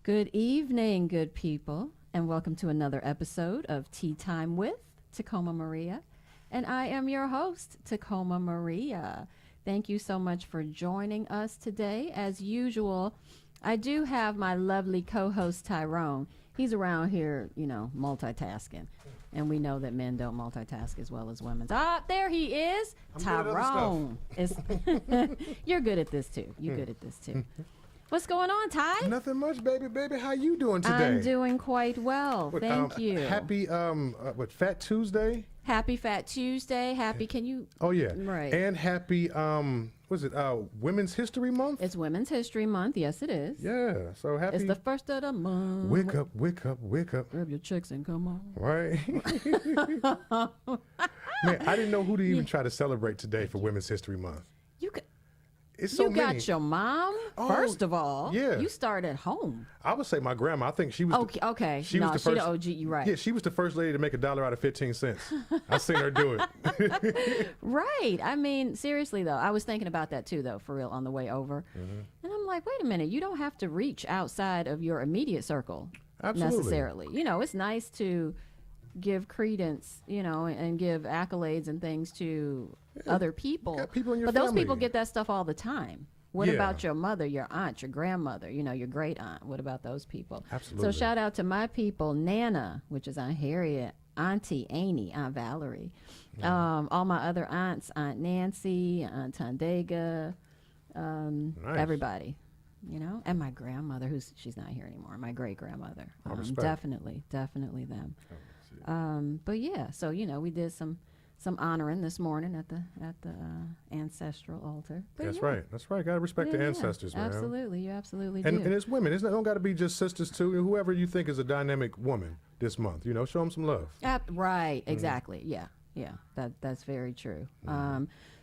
Good evening, good people, and welcome to another episode of Tea Time with Tacoma Maria. And I am your host, Tacoma Maria. Thank you so much for joining us today. As usual, I do have my lovely co-host, Tyrone. He's around here, multitasking. And we know that men don't multitask as well as women. Ah, there he is. Tyrone. You're good at this, too. You're good at this, too. What's going on, Ty? Nothing much, baby. How you doing today? I'm doing quite well. Thank you. Happy, Fat Tuesday? Happy Fat Tuesday. Happy, can you? Oh, yeah. Right. And happy, Women's History Month? It's Women's History Month. Yes, it is. Yeah. So happy. It's the first of the month. Wake up, wake up, wake up. Grab your chicks and come on. Right. Man, I didn't know who to even try to celebrate today for Women's History Month. It's so many. Got your mom, first of all. Yeah. You start at home. I would say my grandma. I think she was okay. She was the first, the OG, you're right. Yeah, she was the first lady to make $1 out of 15 cents. I seen her do it. Right. I mean, seriously, though, I was thinking about that, too, though, for real, on the way over. Mm-hmm. And I'm like, wait a minute. You don't have to reach outside of your immediate circle. Absolutely. Necessarily. It's nice to give credence, and give accolades and things to other people. People in your but family. those people get that stuff all the time. What Yeah. about your mother, your aunt, your grandmother, your great aunt? What about those people? Absolutely. So shout out to my people, Nana, which is Aunt Harriet, Auntie Amy, Aunt Valerie, all my other aunts, Aunt Nancy, Aunt Tandega, Nice. everybody. And my grandmother, she's not here anymore. My great grandmother, definitely them. But yeah, so we did some honoring this morning at the ancestral altar. But That's right. Got to respect the ancestors, man. Absolutely, you absolutely do. And it's women. It don't got to be just sisters too. Whoever you think is a dynamic woman this month, show them some love. Right. Exactly. Yeah. That's very true.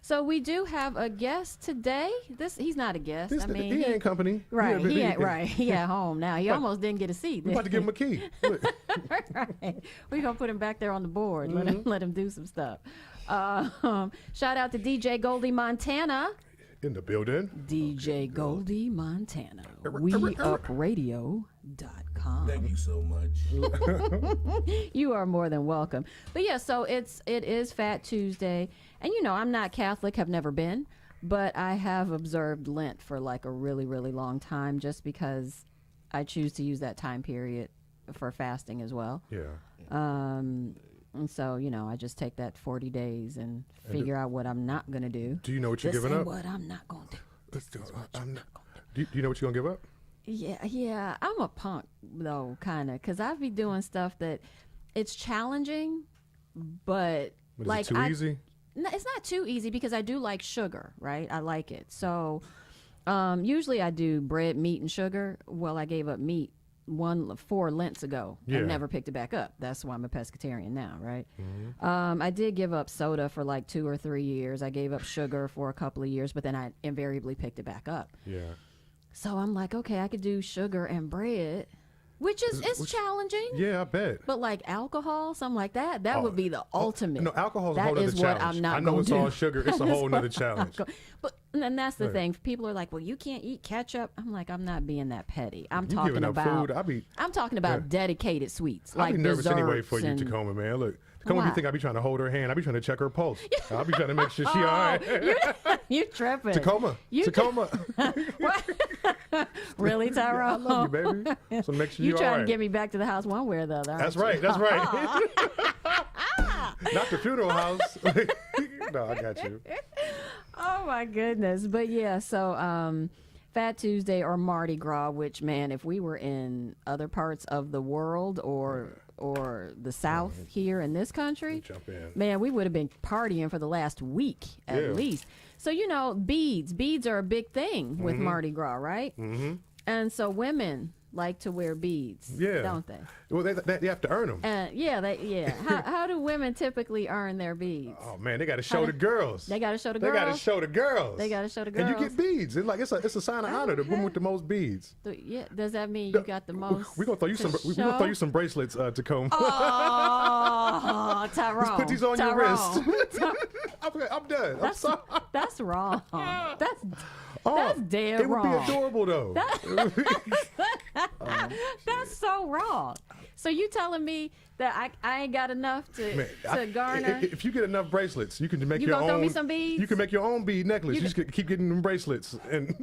So we do have a guest today. He's not a guest. He ain't company. Right. He ain't right. He at home now. He almost didn't get a seat. We're about to give him a key. Right. We're gonna put him back there on the board. Let him do some stuff. Shout out to DJ Goldie Montana. In the building. DJ Goldie Montana. WeUpRadio.com. Thank you so much. You are more than welcome. But yeah, so it is Fat Tuesday. And I'm not Catholic, have never been, but I have observed Lent for like a really, really long time just because I choose to use that time period for fasting as well. Yeah. And so, I just take that 40 days and figure out what I'm not going to do. Do you know what you're giving up? What I'm not going to do. Do you know what you're going to give up? Yeah. I'm a punk, though, kind of, because I be doing stuff that it's challenging, but like is it too easy? No, it's not too easy because I do like sugar, right? I like it. So usually I do bread, meat, and sugar. Well, I gave up meat 4 Lents ago and never picked it back up. That's why I'm a pescatarian now, right? Mm-hmm. I did give up soda for like 2 or 3 years. I gave up sugar for a couple of years, but then I invariably picked it back up. Yeah. So I'm like, okay, I could do sugar and bread, which is challenging. Yeah, I bet. But like alcohol, something like that would be the ultimate. No, alcohol's a whole That other is challenge. what I'm not I know gonna it's do. all sugar. It's a whole nother challenge. And that's the Right. thing. People are like, well, you can't eat ketchup. I'm like, I'm not being that petty. I'm You talking giving up about food. I'm talking about dedicated sweets, I'd like be nervous anyway desserts for you, and- Tacoma, man. Look, Tacoma, Why? you think I be trying to hold her hand? I be trying to check her pulse. I be trying to make sure she all right. You tripping. Tacoma. Really, Tyrone? I love you, baby. So make sure You you're trying all to right. get me back to the house one way or the other. That's aren't right. you? That's right. Not the funeral house. No, I got you. Oh my goodness. But yeah, so Fat Tuesday or Mardi Gras, which, man, if we were in other parts of the world or the South here in this country, Jump in. man, we would have been partying for the last week at least. So, you know, beads are a big thing with Mardi Gras, right? Mm-hmm. And so women, like to wear beads, Yeah. don't they? Well, they have to earn them. How do women typically earn their beads? Oh man, they got to show the girls. They got to show the They girls. got to show the girls. They got to show the girls. And you get beads. It's a sign of honor. The woman with the most beads. Yeah, does that mean you got the most? We're gonna throw you some. We're gonna throw you some bracelets, Tacoma. Oh, Tyrone. Just put these on your wrist. I'm done. I'm sorry. That's wrong. That's dead it would wrong. be adorable though. That's so wrong. So you telling me that I ain't got enough to garner? If you get enough bracelets, you can make You your gonna own. throw me some beads? You can make your own bead necklace. You just keep getting them bracelets and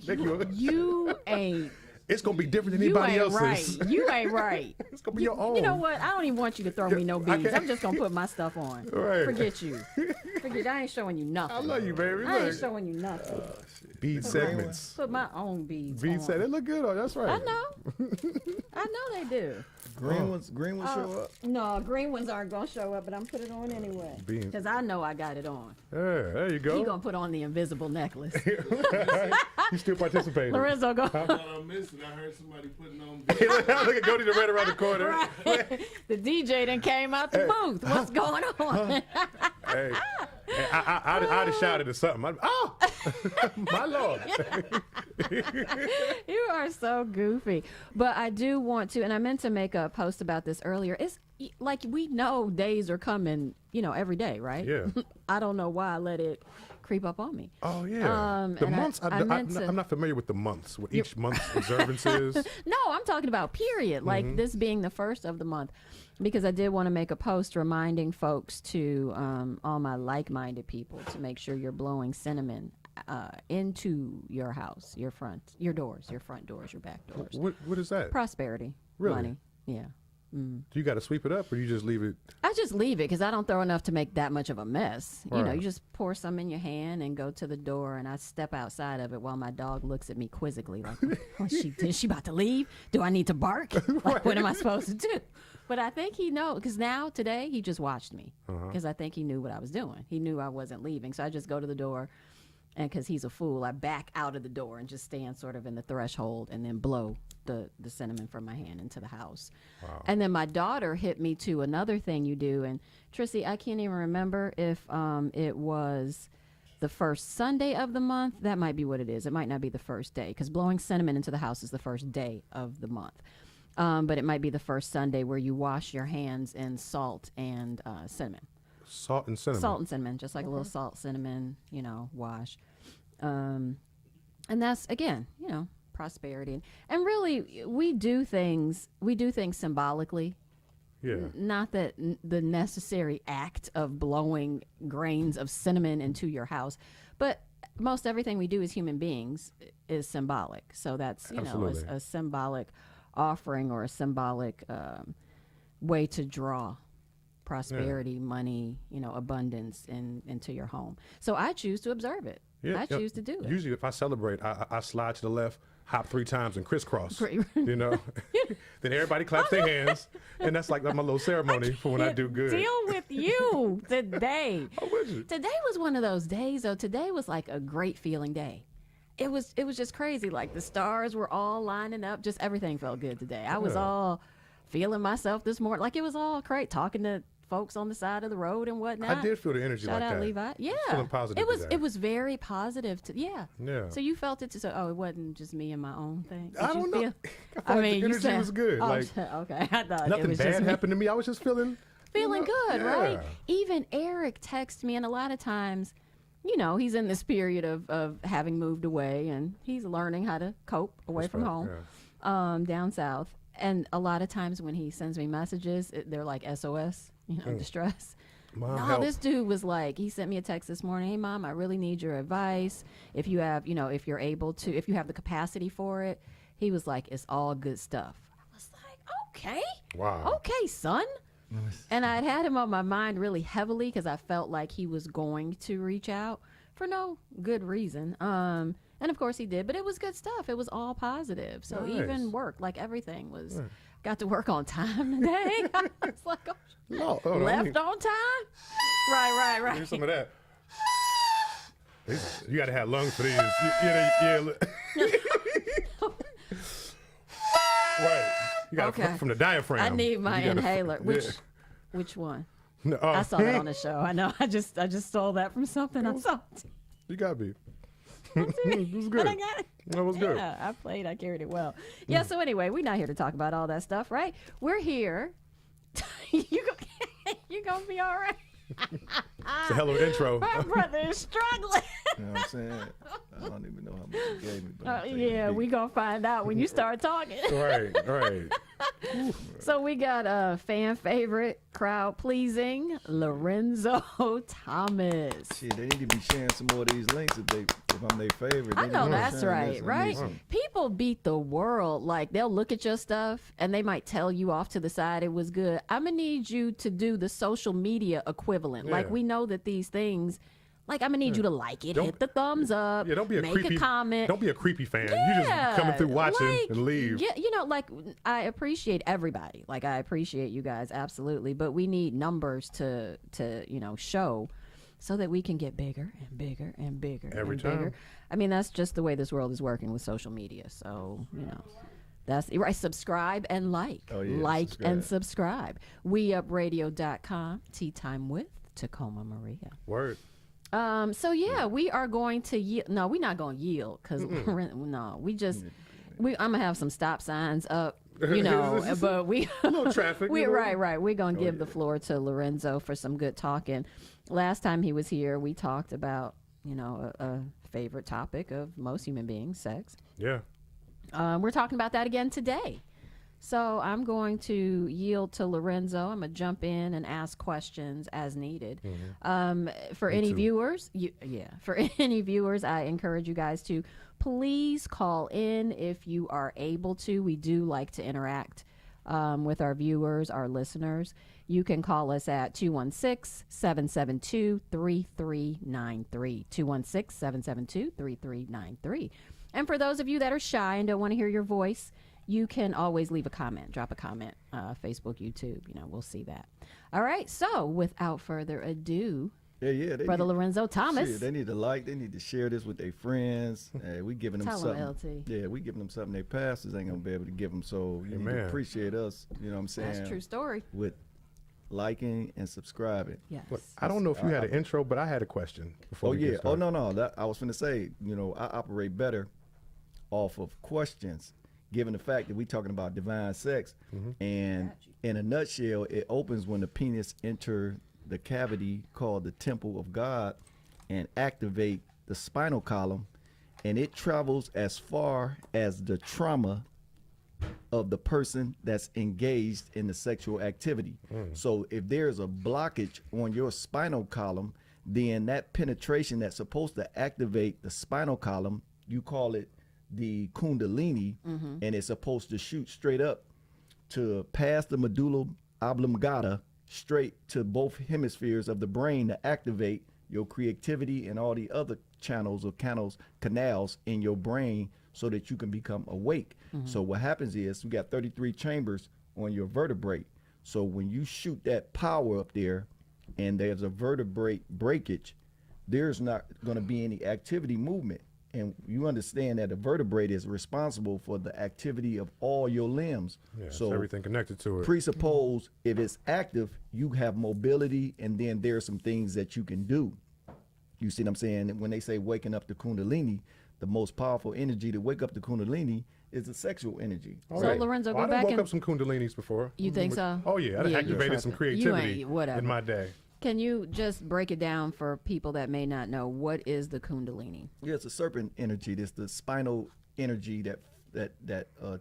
make You ain't. It's gonna be different than You anybody ain't else's. right. You ain't right. It's gonna be your own. You know what? I don't even want you to throw me no I beads. can't- I'm just gonna put my stuff on. Right. Forget you. I ain't showing you nothing. I love you, baby. I ain't Look. showing you nothing. Bead segments. Put my own beads. Bead on. set. They look good. Oh, that's right. I know. I know they do. Green ones show up. No, green ones aren't gonna show up, but I'm put it on anyway. Beans. Because I know I got it on. Yeah, there you go. He gonna put on the invisible necklace. You still participating. Lorenzo go. I thought I missed it. I heard somebody putting on. Look at Goldie the Red around the corner. Right. The DJ done came out the booth. What's going on? Hey, I'd have shouted or something. My Lord. You are so goofy. But I do want to, and I meant to make a post about this earlier. It's like we know days are coming, every day, right? Yeah. I don't know why I let it creep up on me. Oh, yeah. The and months, I'm not familiar with the months, what each month's observance is. No, I'm talking about period, like this being the first of the month, because I did want to make a post reminding folks to all my like-minded people to make sure you're blowing cinnamon into your house, your doors, your front doors, your back doors. What is that? Prosperity, Really? money, yeah. Do you got to sweep it up or you just leave it? I just leave it because I don't throw enough to make that much of a mess. Right. You just pour some in your hand and go to the door, and I step outside of it while my dog looks at me quizzically like, is she about to leave? Do I need to bark? Like, what am I supposed to do? But I think he knows, because today, he just watched me because I think he knew what I was doing. He knew I wasn't leaving. So I just go to the door, and because he's a fool, I back out of the door and just stand sort of in the threshold and then blow the cinnamon from my hand into the house. Wow. And then my daughter hit me to another thing you do. And Trissy, I can't even remember if it was the first Sunday of the month. That might be what it is. It might not be the first day, because blowing cinnamon into the house is the first day of the month. But it might be the first Sunday where you wash your hands in salt and cinnamon. Salt and cinnamon. Salt and cinnamon, just like a little salt, cinnamon, wash. And that's, again, prosperity. And really, we do things symbolically. Yeah. Not that the necessary act of blowing grains of cinnamon into your house, but most everything we do as human beings is symbolic. So that's, Absolutely. a symbolic offering or a symbolic way to draw prosperity, money, abundance into your home. So I choose to observe it. Yeah, I choose to do it. Usually, if I celebrate, I slide to the left, hop 3 times, and crisscross. Then everybody claps their hands, and that's like my little ceremony for when I do good. Deal with you today. How would you? Today was one of those days, though. Today was like a great feeling day. It was just crazy. Like the stars were all lining up. Just everything felt good today. I was all feeling myself this morning. Like it was all great, talking to folks on the side of the road and whatnot. I did feel the energy Shout like out that. Levi. Yeah. Feeling positive today. It was very positive. Yeah. So you felt it. It wasn't just me and my own thing. I Did you don't know. feel- I felt like the energy was good. Oh, Like, okay. I thought it nothing was bad just me. happened to me. I was just feeling Good, right? Yeah. Even Eric texts me, and a lot of times, he's in this period of having moved away, and he's learning how to cope away That's from right, home, down south. And a lot of times when he sends me messages, they're like SOS, distress. Mom, No, help. this dude was like, he sent me a text this morning. Hey, Mom, I really need your advice. If you have, if you're able to, if you have the capacity for it. He was like, it's all good stuff. I was like, okay. Wow. Okay, son. And I'd had him on my mind really heavily because I felt like he was going to reach out for no good reason. And of course he did, but it was good stuff. It was all positive. So Nice. even work, like everything was, got to work on time today. I was like, oh, No, hold on, left on time? Right. Here's some of that. You got to have lungs for these. Yeah. Right. You got Okay. from the diaphragm. I need my You gotta- inhaler. Which Yeah. which one? No, I saw that on the show. I know. I just stole that from something I saw. You got me. It was good. I got it. That was good. Yeah, I carried it well. Yeah, so anyway, we're not here to talk about all that stuff, right? We're here. you gonna be all right. It's a hell of an intro. My brother is struggling. You know what I'm saying? I don't even know how much you gave me. But I'm taking Yeah, a we beat. gonna find out when you start talking. Right. So we got a fan favorite, crowd pleasing, Lorenzo Thomas. Shit, they need to be sharing some more of these links if I'm their favorite. I They need know to be that's sharing right, this. I need right? some- People beat the world. Like, they'll look at your stuff and they might tell you off to the side it was good. I'm gonna need you to do the social media equivalent. Like, Yeah. we know that these things, like, I'm gonna need you to like it, hit the thumbs up, Yeah, don't be a make creepy a comment. Don't be a creepy fan. You just coming through watching like, and leave. Yeah, you know, like, I appreciate everybody. Like, I appreciate you guys, absolutely. But we need numbers to show so that we can get bigger and bigger and bigger Every and time. bigger. I mean, that's just the way this world is working with social media. So, that's right. Subscribe and like. Oh, yeah, Like and subscribe. subscribe. WeUpRadio.com. Tea Time with Tacoma Maria. Word. So yeah, we are going to yield. No, we're not going to yield because no, I'm gonna have some stop signs up, but we A little traffic. we you know? right. We're gonna give the floor to Lorenzo for some good talking. Last time he was here, we talked about a favorite topic of most human beings, sex. Yeah. We're talking about that again today. So I'm going to yield to Lorenzo. I'm going to jump in and ask questions as needed. For any viewers, for any viewers, I encourage you guys to please call in if you are able to. We do like to interact with our viewers, our listeners. You can call us at 216-772-3393. 216-772-3393. And for those of you that are shy and don't want to hear your voice, you can always leave a comment, drop a comment, Facebook, YouTube, we'll see that. All right. So without further ado, Yeah. Brother Lorenzo Thomas. Shit, they need to like, they need to share this with their friends. We giving them Tell 'em, something. LT. Yeah, we giving them something their pastors ain't gonna be able to give them. So you need to Amen. appreciate us. You know what I'm saying? That's a true story. With liking and subscribing. Yes. Look, I don't know if you had an intro, but I had a question before Oh we get yeah. started. No. That I was finna say. I operate better off of questions, given the fact that we talking about divine sex, and in a nutshell, it opens when the penis enter the cavity called the temple of God and activate the spinal column, and it travels as far as the trauma of the person that's engaged in the sexual activity. So if there's a blockage on your spinal column, then that penetration that's supposed to activate the spinal column, you call it the kundalini, and it's supposed to shoot straight up to pass the medulla oblongata straight to both hemispheres of the brain to activate your creativity and all the other channels or canals in your brain so that you can become awake. So what happens is we got 33 chambers on your vertebrae. So when you shoot that power up there and there's a vertebrae breakage, there's not going to be any activity movement. And you understand that a vertebrae is responsible for the activity of all your limbs. Yeah, so everything connected to it. presuppose if it's active, you have mobility, and then there are some things that you can do. You see what I'm saying? When they say waking up the kundalini, the most powerful energy to wake up the kundalini is the sexual energy. Oh, So, yeah. Lorenzo, go I done back woke and- up some kundalinis before. You think so? Oh yeah, I done Yeah, activated you're some tripping. You creativity ain't- whatever. in my day. Can you just break it down for people that may not know what is the Kundalini? Yeah, it's a serpent energy. That's the spinal energy that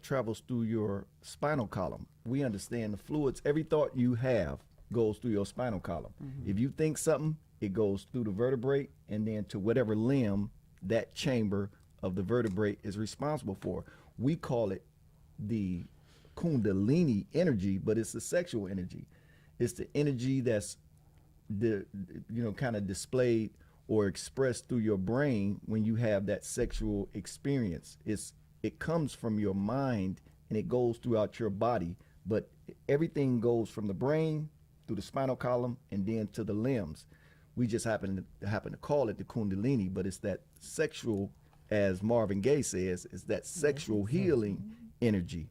travels through your spinal column. We understand the fluids. Every thought you have goes through your spinal column. If you think something, it goes through the vertebrae and then to whatever limb that chamber of the vertebrae is responsible for. We call it the Kundalini energy, but it's the sexual energy. It's the energy that's kind of displayed or expressed through your brain when you have that sexual experience. It comes from your mind and it goes throughout your body, but everything goes from the brain through the spinal column and then to the limbs. We just happen to call it the Kundalini, but it's that sexual, as Marvin Gaye says, it's that sexual healing energy.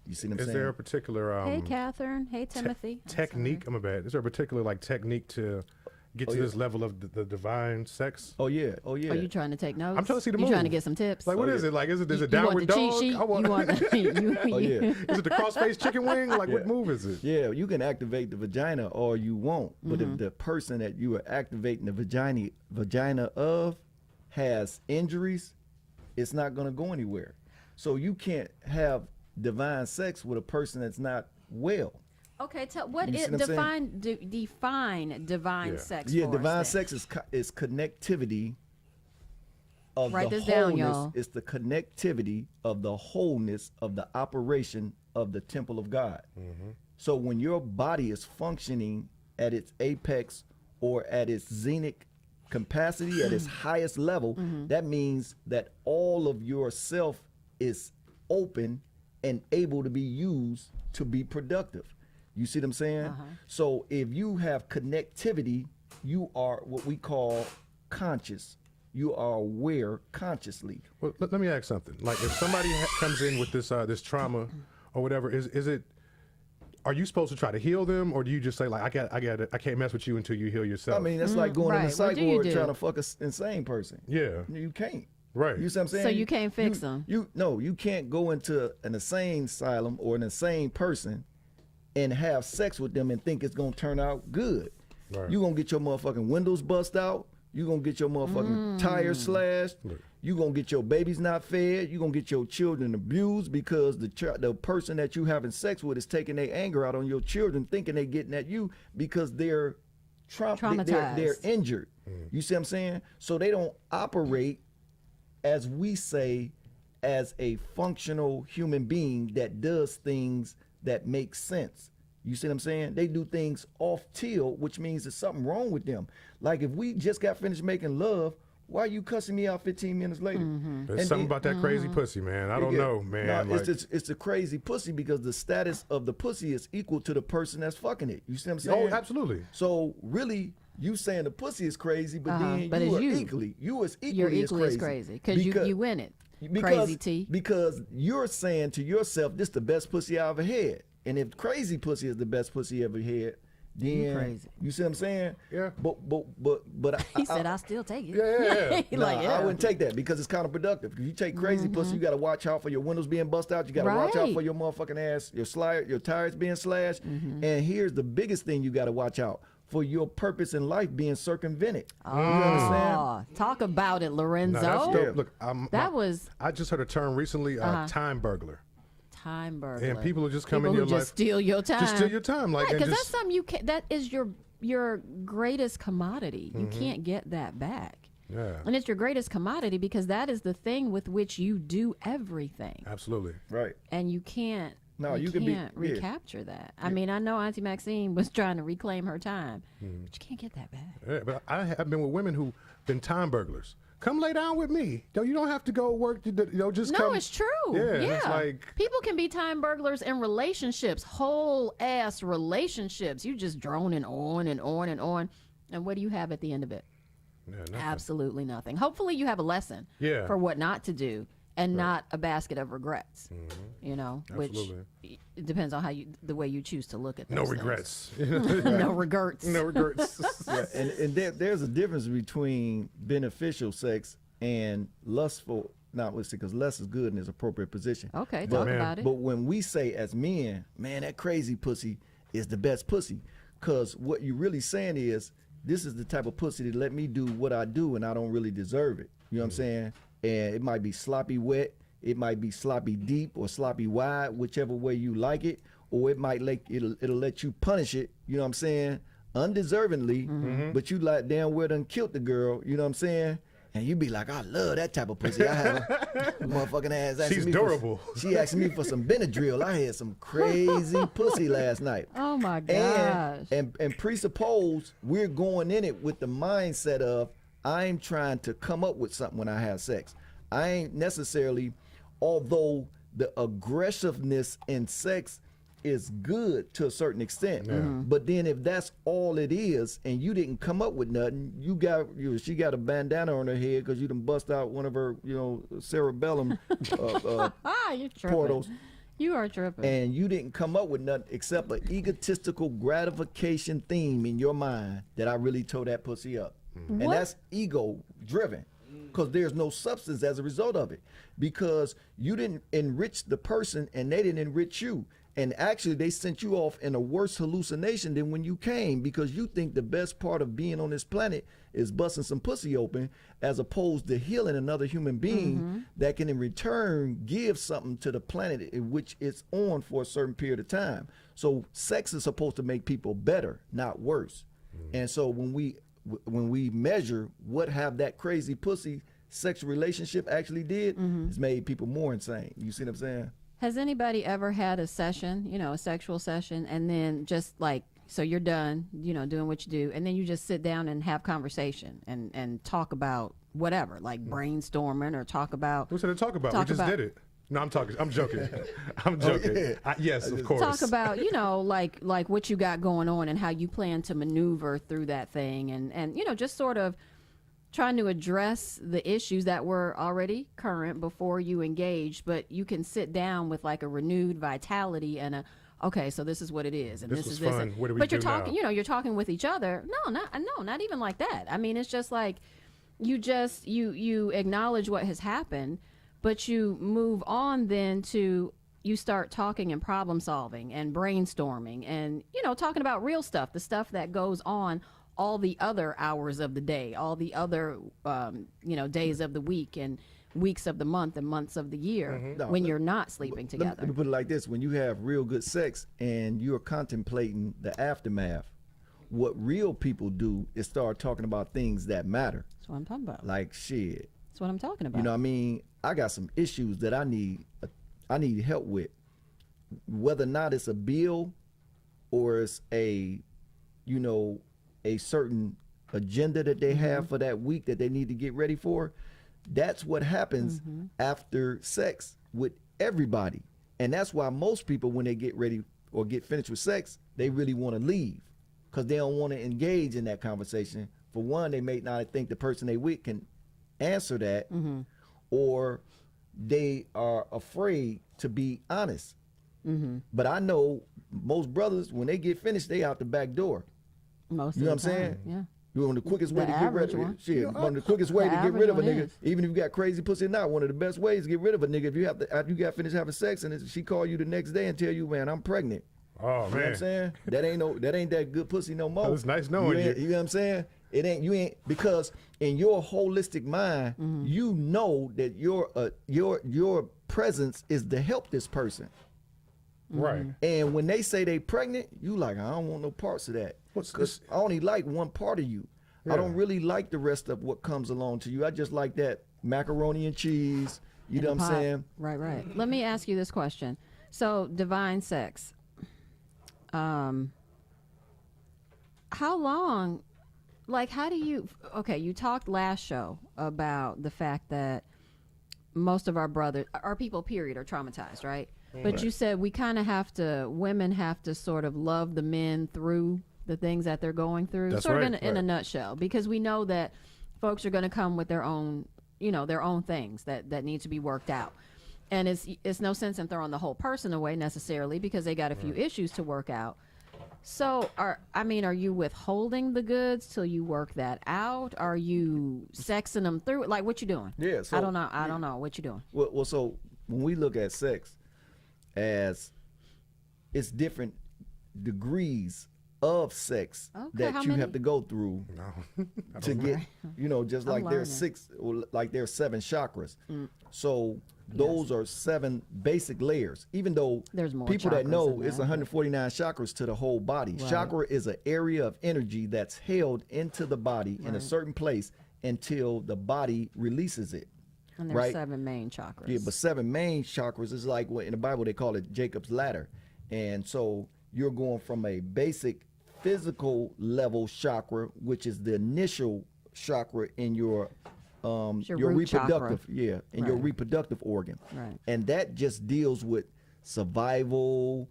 You see what I'm Is saying? there a particular Hey, Catherine. Hey, Timothy. technique? I'm bad. Is there a particular like technique to get to this level of the divine sex? Oh yeah. Oh yeah. Are you trying to take notes? I'm trying to see the You trying to move. get some tips? Like, what is it? Like, is it a downward you want the dog? cheat sheet? I want, You want Oh yeah. is it the cross-faced chicken wing? Like, what move is it? Yeah, you can activate the vagina or you won't. But if the person that you are activating the vagina of has injuries, it's not going to go anywhere. So you can't have divine sex with a person that's not well. Okay, what You is see what I'm define divine sex? Yeah, for divine us then. sex is connectivity of Write the this down, wholeness. y'all. It's the connectivity of the wholeness of the operation of the temple of God. So when your body is functioning at its apex or at its zenith capacity, at its highest level, that means that all of yourself is open and able to be used to be productive. You see what I'm saying? So if you have connectivity, you are what we call conscious. You are aware consciously. Well, let me ask something. Like, if somebody comes in with this this trauma or whatever, is it? Are you supposed to try to heal them, or do you just say like, I can't mess with you until you heal yourself? I mean, that's like going in right. the psych What do you ward do? trying to fuck an insane person. Yeah. You can't. Right. You see what I'm saying? So you can't fix them. You can't go into an insane asylum or an insane person and have sex with them and think it's gonna turn out good. Right. You gonna get your motherfucking windows bust out. You gonna get your motherfucking tires slashed. Right. You gonna get your babies not fed. You gonna get your children abused because the person that you having sex with is taking their anger out on your children, thinking they getting at you because they're Traumatized. They're injured. You see what I'm saying? So they don't operate, as we say, as a functional human being that does things that make sense. You see what I'm saying? They do things off tilt, which means there's something wrong with them. Like if we just got finished making love, why are you cussing me out 15 minutes later? There's And something then- about that crazy pussy, man. I don't know, man. No, Like, it's a crazy pussy because the status of the pussy is equal to the person that's fucking it. You see what I'm saying? oh, absolutely. So really, you saying the pussy is crazy, but then But you it's are you. equally, You're equally as crazy because you win it. Crazy T. Because you're saying to yourself, this the best pussy I ever had. And if crazy pussy is the best pussy you ever had, then crazy. you see what I'm saying? Yeah. But He said, "I'll still take it." Yeah. He Nah, like, yeah. I wouldn't take that because it's counterproductive. If you take crazy pussy, you got to watch out for your windows being bust out. You got to watch out Right. for your motherfucking ass, your tires being slashed. And here's the biggest thing you got to watch out for: your purpose in life being circumvented. You understand? Oh, talk about it, Lorenzo. No, that's Yeah. dope. Look, That was I just heard a term recently, time burglar. time burglar. And people who just come in People your who life, just steal your time. just steal your time, like, Right, and because just that's something you can. That is your greatest commodity. You can't get that back. yeah, And it's your greatest commodity because that is the thing with which you do everything, absolutely. Right. and you can't. No, you you can be- can't yeah. recapture that. I mean, I know Auntie Maxine was trying to reclaim her time, but you can't get that back. Yeah, but I have been with women who've been time burglars. Come lay down with me. You don't have to go work. Just No, come. it's true. Yeah, Yeah. it's like, People can be time burglars in relationships, whole ass relationships. You just droning on and on and on. And what do you have at the end of it? yeah, nothing. Absolutely nothing. Hopefully you have a lesson Yeah. for what not to do and not a basket of regrets. You know, Absolutely. which it depends on the way you choose to look at those No things. regrets. No regrets. No regrets. Yeah, and there's a difference between beneficial sex and lustful. Not listen, because lust is good in its appropriate position. Okay, But- talk man, about it. But when we say as men, man, that crazy pussy is the best pussy, because what you're really saying is, this is the type of pussy that let me do what I do, and I don't really deserve it. You know what I'm saying? And it might be sloppy wet, it might be sloppy deep or sloppy wide, whichever way you like it, or it might it'll let you punish it. You know what I'm saying? Undeservingly, but you like damn well done killed the girl. You know what I'm saying? And you be like, I love that type of pussy. I have a motherfucking ass asking She's me durable. she asked me for some Benadryl. I had some crazy pussy last night. Oh my gosh. And presuppose we're going in it with the mindset of I'm trying to come up with something when I have sex. I ain't necessarily, although the aggressiveness in sex is good to a certain extent. But then if that's all it is and you didn't come up with nothing, she got a bandana on her head because you done bust out one of her, cerebellum You're tripping. portals. You are tripping. and you didn't come up with nothing except an egotistical gratification theme in your mind that I really tore that pussy up. And What? that's ego driven, because there's no substance as a result of it, because you didn't enrich the person and they didn't enrich you. And actually they sent you off in a worse hallucination than when you came, because you think the best part of being on this planet is busting some pussy open, as opposed to healing another human being that can in return give something to the planet in which it's on for a certain period of time. So sex is supposed to make people better, not worse. And so when we measure what have that crazy pussy sexual relationship actually did, it's made people more insane. You see what I'm saying? Has anybody ever had a session, a sexual session, and then just like, so you're done, doing what you do, and then you just sit down and have conversation and talk about whatever, like brainstorming, or talk about. What's there to talk about? We just did it. No, I'm joking. I'm joking. Yes, of course. Talk about, like what you got going on and how you plan to maneuver through that thing, and just sort of trying to address the issues that were already current before you engaged, but you can sit down with like a renewed vitality and okay, so this is what it is, and this is fun. this. What do we but do you're talking, now? you're talking with each other. No, not even like that. I mean, it's just like you acknowledge what has happened, but you move on then to you start talking and problem solving and brainstorming and talking about real stuff, the stuff that goes on all the other hours of the day, all the other days of the week and weeks of the month and months of the year when you're not sleeping together. Let me put it like this: when you have real good sex and you're contemplating the aftermath, what real people do is start talking about things that matter. That's what I'm talking about. Like shit. That's what I'm talking about. You know what I mean? I got some issues that I need help with. Whether or not it's a bill or it's a certain agenda that they have for that week that they need to get ready for, that's what happens after sex with everybody. And that's why most people, when they get ready or get finished with sex, they really want to leave, because they don't want to engage in that conversation. For one, they may not think the person they with can answer that, or they are afraid to be honest. But I know most brothers, when they get finished, they out the back door. Most You know of what I'm the saying? time, yeah. You're on the quickest way The to get rid average of one. shit. One of the quickest way to get rid of a average nigga, one is. even if you got crazy pussy or not. One of the best ways to get rid of a nigga, if you have to, after you got finished having sex and she call you the next day and tell you, man, I'm pregnant. Oh You know what I'm man, saying? That ain't that good pussy no more. Oh, it's nice knowing you. You know what I'm saying? You ain't, because in your holistic mind, you know that your presence is to help this person. right? And when they say they pregnant, you like, I don't want no parts of that. What's Because I only like one part of you. I Yeah. don't really like the rest of what comes along to you. I just like that macaroni and cheese. You know In what the I'm pot. saying? Right. Let me ask you this question. So, divine sex. How long, like, how do you, okay, you talked last show about the fact that most of our people, period, are traumatized, right? But you said women have to sort of love the men through the things that they're going through. That's sort right, of in a nutshell, because we know that folks are going to come with their own things that need to be worked out. And it's no sense in throwing the whole person away necessarily, because they got a few issues to work out. So are you withholding the goods till you work that out? Are you sexing them through it? Like, what you doing? Yeah. So I don't know what you doing. Well, so when we look at sex as it's different degrees of sex Okay, how that you many? have to go through No, to get, just I'm like there's learning. 6, or like there's 7 chakras. So those are 7 basic layers. Even though There's more people that chakras know than it's that, 149 chakras to the whole body. Right. Chakra is an area of energy that's held into the body in a certain place until the body releases it. And there's right. 7 main chakras. Yeah, but 7 main chakras is like what in the Bible they call it Jacob's ladder. And so you're going from a basic physical level chakra, which is the initial chakra in your your root reproductive, chakra. your reproductive organ. Right. And that just deals with survival,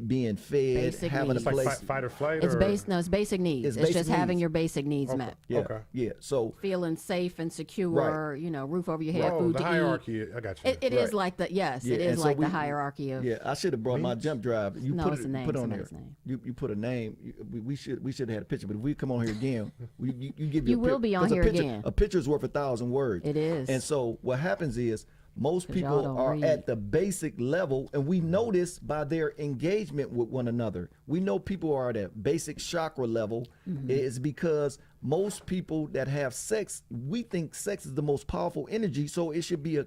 being fed, Basic having a needs. It's like place. fight or flight. It's or? basic needs. It's It's basic just having needs. your basic needs met. Yeah, Okay. yeah. So Feeling safe and secure, Right. you know, roof over your head, Oh, food the to hierarchy. I got you. eat. It is Right. like the, yes, Yeah, it and is so like the we- hierarchy of, yeah, I should have brought my Needs? jump drive. You No, put it's it, a name, put it's on a there. nice name. You put a name. We should have had a picture, but if we come on here again, you give You a will be on 'cause a here picture, again. A picture's worth 1,000 words. It is. And so what happens is most 'Cause y'all people don't are read. at the basic level, and we know this by their engagement with one another. We know people are at a basic chakra level. Mm-hmm. It's because most people that have sex, we think sex is the most powerful energy, so it should be a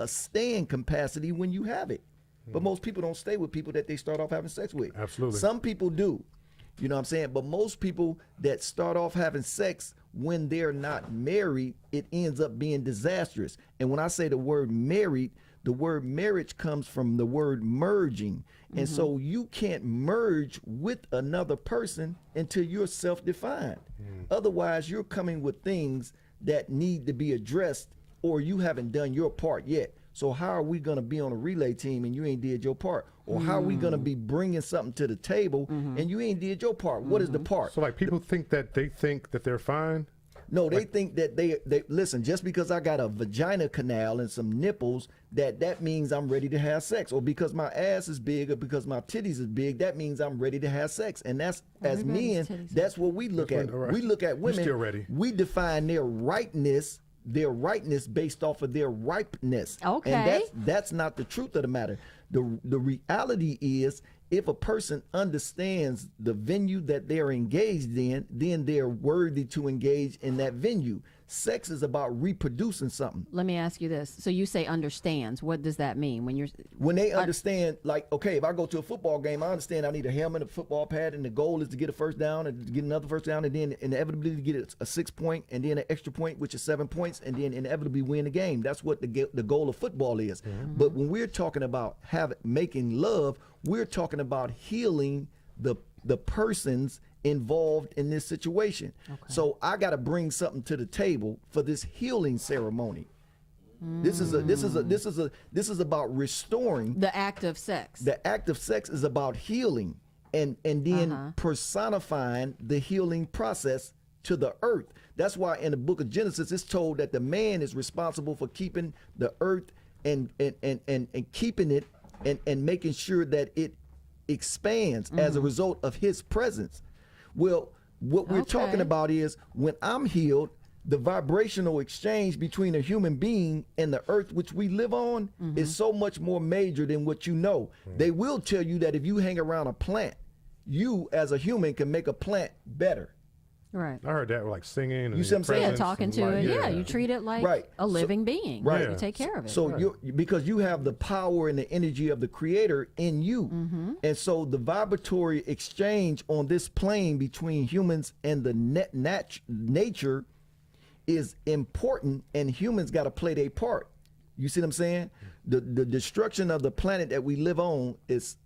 staying capacity when you have it. But most people don't stay with people that they start off having sex with. Absolutely. Some people do. You know what I'm saying? But most people that start off having sex when they're not married, it ends up being disastrous. And when I say the word married, the word marriage comes from the word merging. And so you can't merge with another person until you're self-defined. Otherwise, you're coming with things that need to be addressed, or you haven't done your part yet. So how are we going to be on a relay team and you ain't did your part? Or how are we going to be bringing something to the table and you ain't did your part? What is the part? So like people think that they're fine. No, they think that they listen, just because I got a vagina canal and some nipples, that means I'm ready to have sex. Or because my ass is big or because my titties is big, that means I'm ready to have sex. And that's, as Everybody's men, titties that's what we look That's at. what- all right. We look at You women. still ready. We define their rightness based off of their ripeness. Okay. And that's not the truth of the matter. The reality is, if a person understands the venue that they're engaged in, then they're worthy to engage in that venue. Sex is about reproducing something. let me ask you this. So you say understands. What does that mean when you're, When they understand, like, okay, if I go to a football game, I understand I need a helmet, a football pad, and the goal is to get a first down and to get another first down, and then inevitably to get a 6 point, and then an extra point, which is 7 points, and then inevitably win the game. That's what the goal of football is. But when we're talking about making love, we're talking about healing the persons involved in this situation. So I got to bring something to the table for this healing ceremony. This is about restoring. the act of sex? The act of sex is about healing and then personifying the healing process to the earth. That's why in the book of Genesis it's told that the man is responsible for keeping the earth and keeping it and making sure that it expands as a result of his presence. Well, what we're talking Okay. about is when I'm healed, the vibrational exchange between a human being and the earth which we live on is so much more major than what you know. They will tell you that if you hang around a plant, you as a human can make a plant better. Right. I heard that like singing. And You see what I'm saying? Yeah, presence talking and to like- it. Yeah, you treat it like Right. a living being. Right. You take care of it. So you because you have the power and the energy of the creator in you. And so the vibratory exchange on this plane between humans and the nature is important, and humans got to play their part. You see what I'm saying? The destruction of the planet that we live on is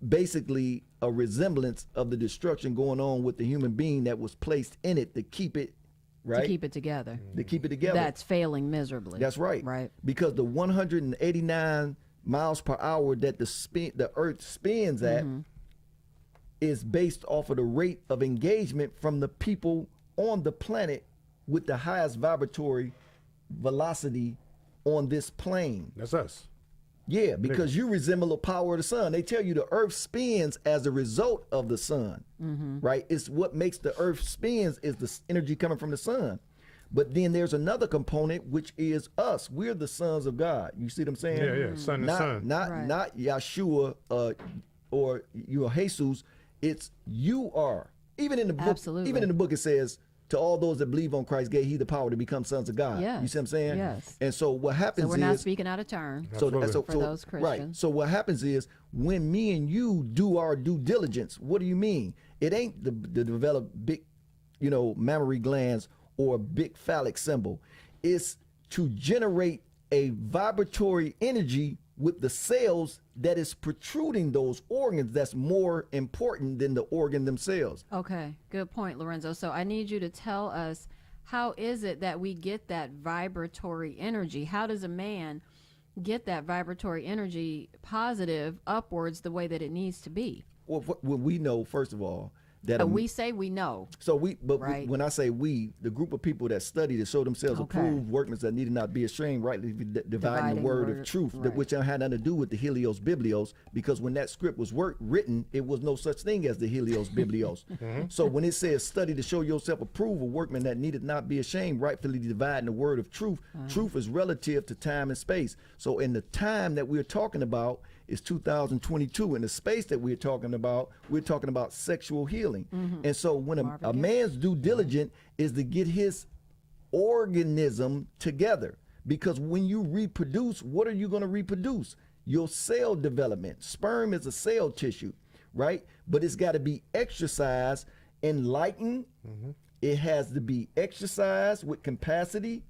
basically a resemblance of the destruction going on with the human being that was placed in it to keep it right. to keep it together. To keep it together. That's failing miserably. That's right. Right. Because the 189 miles per hour that the Earth spins at is based off of the rate of engagement from the people on the planet with the highest vibratory velocity on this plane. That's us. Yeah, because you resemble the power of the sun. They tell you the earth spins as a result of the sun, right? It's what makes the earth spins is the energy coming from the sun. But then there's another component, which is us. We're the sons of God. You see what I'm saying? Yeah, yeah. Sun and sun. Not Yeshua or you are Jesus. It's you are. Even in the book, Absolutely. even in the book, it says, to all those that believe on Christ gave he the power to become sons of God. Yes. You see what I'm saying? Yes. And so what happens So we're is not speaking out of turn. Absolutely. For those right. Christians. So what happens is when me and you do our due diligence, what do you mean? It ain't to develop big, mammary glands or a big phallic symbol. It's to generate a vibratory energy with the cells that is protruding those organs that's more important than the organ themselves. Okay, good point, Lorenzo. So I need you to tell us, how is it that we get that vibratory energy? How does a man get that vibratory energy positive upwards the way that it needs to be. Well, what we know, first of all, that We say we know. So Right. when I say we, the group of people that study to show themselves Okay. approved, workmen that need not be ashamed, rightly dividing the word of truth, right. which had nothing to do with the Helios Biblios, because when that script was written, it was no such thing as the Helios Biblios. So when it says study to show yourself approved, a workman that needed not be ashamed, rightfully dividing the word of truth, truth is relative to time and space. So in the time that we're talking about is 2022. In the space that we're talking about sexual healing. And so when a man's due diligence is to get his organism together, because when you reproduce, what are you going to reproduce? Your cell development. Sperm is a cell tissue, right? But it's got to be exercised, enlightened. It has to be exercised with capacity,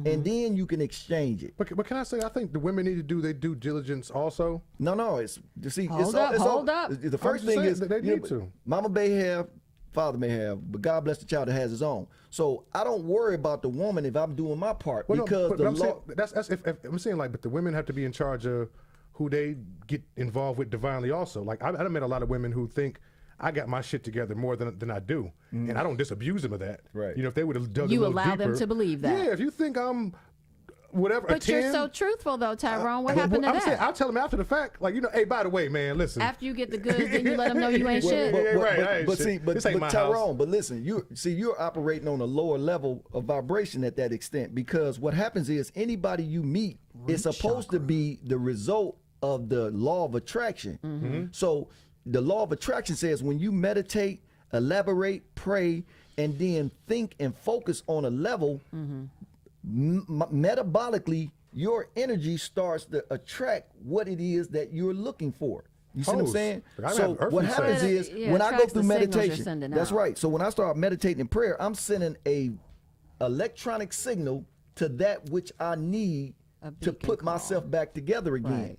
and then you can exchange it. But can I say, I think the women need to do their due diligence also. No, it's you see. Hold up. The first I'm just thing saying is that they you know, need to. Mama may have, father may have, but God bless the child that has his own. So I don't worry about the woman if I'm doing my part, Well, because no, but the I'm law. saying, that's if I'm saying, like, but the women have to be in charge of who they get involved with divinely also. Like I met a lot of women who think I got my shit together more than I do, and I don't disabuse them of that. Right. You know, if they would have dug You a little allow them deeper- to believe that. Yeah, if you think I'm whatever, a But you're 10, so truthful though, Tyrone. What happened to I'm that? saying, I'll tell them after the fact, like, you know, hey, by the way, man, listen. After you get the goods, then you let them know you ain't Well, shit. well, right, I ain't But shit. see, but This ain't my Tyrone, house. but listen, you're operating on a lower level of vibration at that extent, because what happens is anybody you meet is supposed to be the result of the law of attraction. So the law of attraction says when you meditate, elaborate, pray, and then think and focus on a level, metabolically, your energy starts to attract what it is that you're looking for. You see what I'm Pose. saying? Like, I So have earthly what sense. happens But it- is yeah, when I go attracts through the signals you're meditation, sending that's out. right. So when I start meditating in prayer, I'm sending a electronic signal to that which I need A to beacon put call. myself back together again.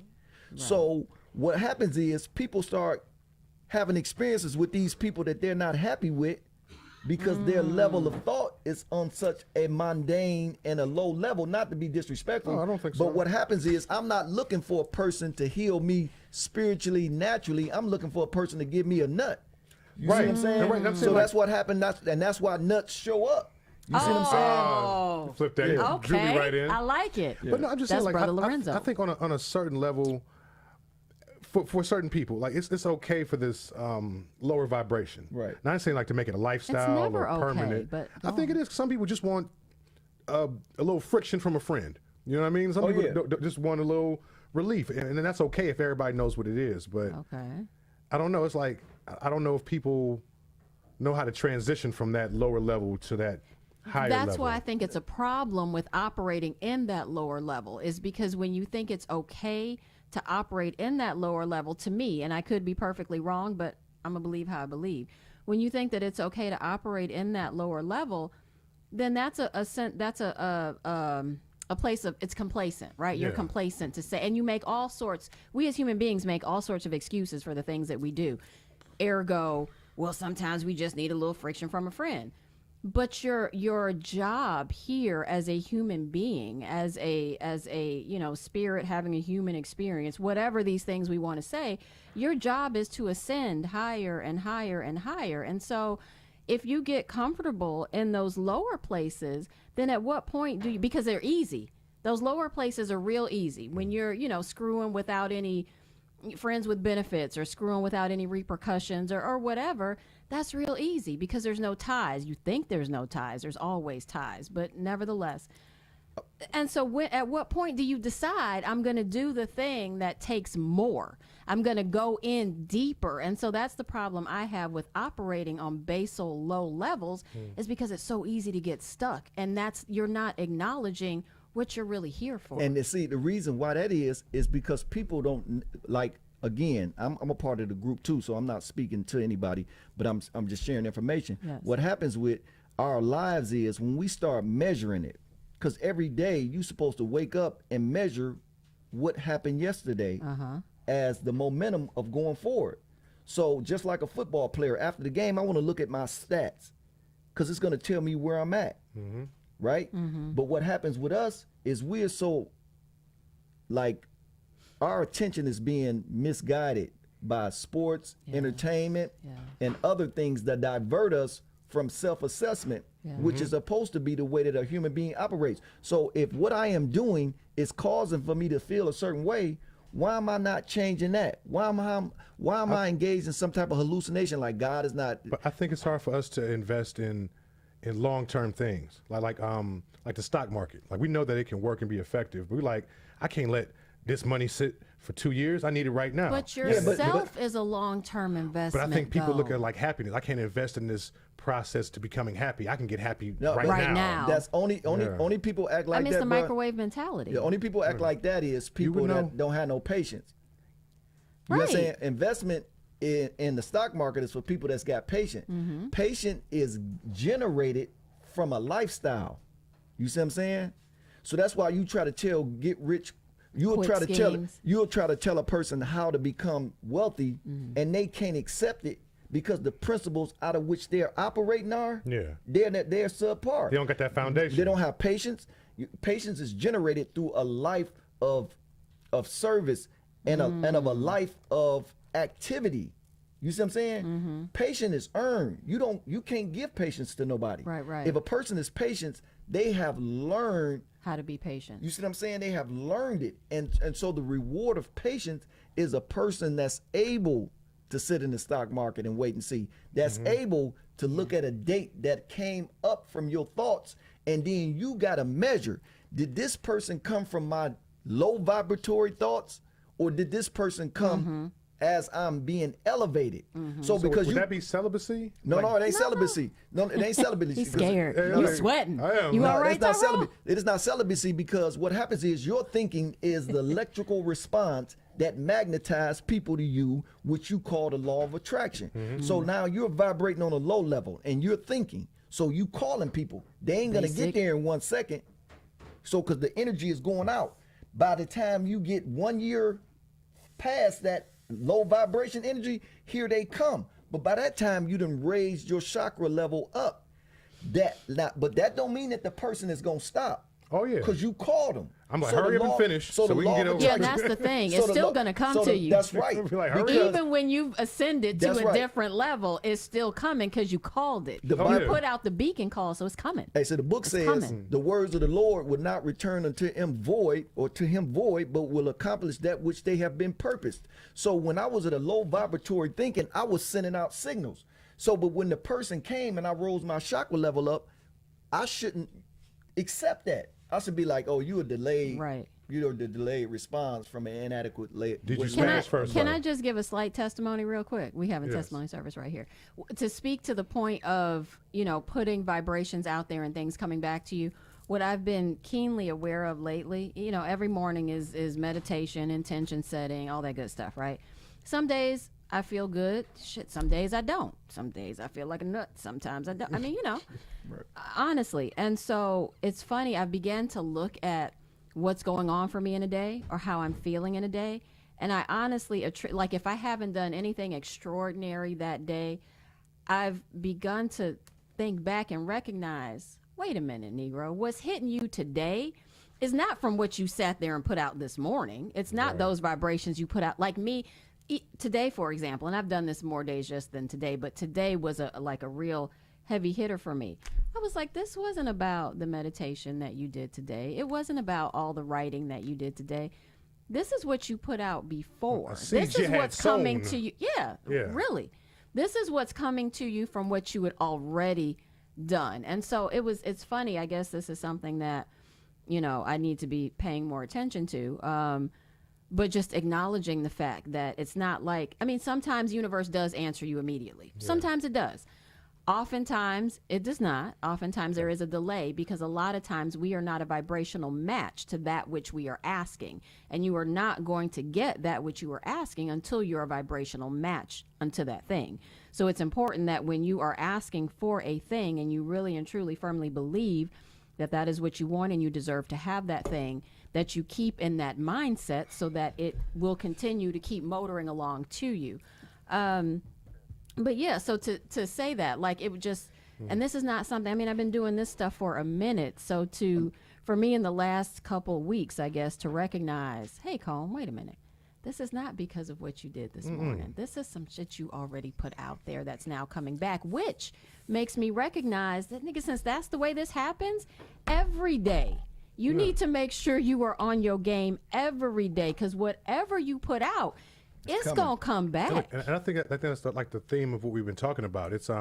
Right. So what happens is people start having experiences with these people that they're not happy with, because their level of thought is on such a mundane and a low level, not to be disrespectful. No, I don't think so. But what happens is I'm not looking for a person to heal me spiritually, naturally. I'm looking for a person to give me a nut. You see Right. what I'm saying? Right, I'm saying, So like- that's what happened. And that's why nuts show up. You see what I'm saying? Oh, Flip that. Yeah. okay. Drew me right in. I like it. But no, I'm just That's saying, like, Brother I Lorenzo. think on a certain level, for certain people, like it's okay for this lower vibration. Right. Now, I'm saying like to make it a lifestyle never or okay, permanent. but I think it is. Some people just want a little friction from a friend. You know what I mean? Some people yeah. don't- just want a little relief, and then that's okay if everybody knows what it is. But Okay. I don't know. It's like I don't know if people know how to transition from that lower level to that higher That's level. why I think it's a problem with operating in that lower level, is because when you think it's okay to operate in that lower level, to me, and I could be perfectly wrong, but I'm gonna believe how I believe. When you think that it's okay to operate in that lower level, then that's a place of, it's complacent, right? You're Yeah. complacent to say, and you make all sorts. We as human beings make all sorts of excuses for the things that we do. Ergo, well, sometimes we just need a little friction from a friend. But your job here as a human being, as a spirit having a human experience, whatever these things we want to say, your job is to ascend higher and higher and higher. And so if you get comfortable in those lower places, then at what point do you, because they're easy. Those lower places are real easy. When you're, screwing without any friends with benefits, or screwing without any repercussions, or whatever, that's real easy because there's no ties. You think there's no ties. There's always ties, but nevertheless. And so at what point do you decide I'm going to do the thing that takes more? I'm going to go in deeper. And so that's the problem I have with operating on basal low levels, is because it's so easy to get stuck. And you're not acknowledging what you're really here for. And see, the reason why that is because people don't like. Again, I'm a part of the group too, so I'm not speaking to anybody, but I'm just sharing information. Yes. What happens with our lives is when we start measuring it, because every day you're supposed to wake up and measure what happened yesterday as the momentum of going forward. So just like a football player, after the game, I want to look at my stats because it's going to tell me where I'm at, right? But what happens with us is we're so like our attention is being misguided by sports, entertainment, and other things that divert us from self-assessment, which is supposed to be the way that a human being operates. So if what I am doing is causing for me to feel a certain way, why am I not changing that? Why am I engaged in some type of hallucination like God is not? But I think it's hard for us to invest in long-term things like the stock market. Like, we know that it can work and be effective, but we're like, I can't let this money sit for 2 years. I need it right now. But yourself is a long-term investment. But I think people look though. at like happiness. I can't invest in this process to becoming happy. I can get happy No, right Right now. now. That's only people act like I mean, it's that. the bruh. microwave mentality. The only people act like that is people would know. that don't have no patience. You know what I'm Right. saying? Investment in the stock market is for people that's got patience. Patience is generated from a lifestyle. You see what I'm saying? So that's why you try to get rich. You'll Quick try to tell a person how to become wealthy, and they can't accept it because the principles out of which they're operating are they're subpar. They don't got that foundation. They don't have patience. Patience is generated through a life of service and of a life of activity. You see what I'm saying? Patience is earned. You can't give patience to nobody. Right. If a person is patient, they have learned How to be patient. you see what I'm saying? They have learned it. And so the reward of patience is a person that's able to sit in the stock market and wait and see. That's able to look at a date that came up from your thoughts, and then you got to measure, did this person come from my low vibratory thoughts, or did this person come as I'm being elevated? So because would that be celibacy? No, it ain't celibacy. No, it ain't celibacy. He's scared. Yeah, You yeah. sweating. I am. You No, all right, that's not Tyrone? celibacy. It is not celibacy because what happens is your thinking is the electrical response that magnetize people to you, which you call the law of attraction. So now you're vibrating on a low level and you're thinking. So you calling people. They ain't gonna Basic. get there in 1 second. So because the energy is going out. By the time you get 1 year past that low vibration energy, here they come. But by that time, you done raised your chakra level up. But that don't mean that the person is gonna stop. Oh, yeah. Because you called them. I'm like, hurry up and finish so the we can law get of over Yeah, attraction- that's the thing. so It's the still law- going to come so to the- you. That's right. Be like, hurry Because Even when you've ascended to That's a right. different level, it's still coming because you called it. The You Bible- put out the beacon call, so it's coming. Hey, so the book It's says coming. the words of the Lord will not return unto him void, but will accomplish that which they have been purposed. So when I was at a low vibratory thinking, I was sending out signals. So, but when the person came and I rose my chakra level up, I shouldn't accept that. I should be like, oh, you a delayed, Right. You're the delayed response from an inadequate. Did you Can I, smash first? can though? I just give a slight testimony real quick? We have a Yes. testimony service right here. To speak to the point of, putting vibrations out there and things coming back to you, what I've been keenly aware of lately, every morning is meditation, intention setting, all that good stuff, right? Some days I feel good. Shit, some days I don't. Some days I feel like a nut. Sometimes I don't. I mean, honestly. And so it's funny. I began to look at what's going on for me in a day or how I'm feeling in a day. And I honestly, like if I haven't done anything extraordinary that day, I've begun to think back and recognize, wait a minute, Negro, what's hitting you today is not from what you sat there and put out this morning. It's not those vibrations you put out. Like me, today, for example, and I've done this more days just than today, but today was a real heavy hitter for me. I was like, this wasn't about the meditation that you did today. It wasn't about all the writing that you did today. This is what you put out before. seeds This you is had what's coming sown. to you. Yeah, really. This is what's coming to you from what you had already done. And so it's funny. I guess this is something that, I need to be paying more attention to. But just acknowledging the fact that it's not like, sometimes the universe does answer you immediately. Sometimes it does. Oftentimes it does not. Oftentimes there is a delay because a lot of times we are not a vibrational match to that which we are asking. And you are not going to get that which you are asking until you're a vibrational match unto that thing. So it's important that when you are asking for a thing and you really and truly firmly believe that that is what you want and you deserve to have that thing, that you keep in that mindset so that it will continue to keep motoring along to you. But yeah, so to say that, like it would just, and this is not something, I've been doing this stuff for a minute. So for me in the last couple weeks, I guess, to recognize, hey, Cone, wait a minute. This is not because of what you did this morning. This is some shit you already put out there that's now coming back, which makes me recognize that, nigga, since that's the way this happens, every day, you need to make sure you are on your game every day, because whatever you put out, it's going to come back. And I think that's like the theme of what we've been talking about. It's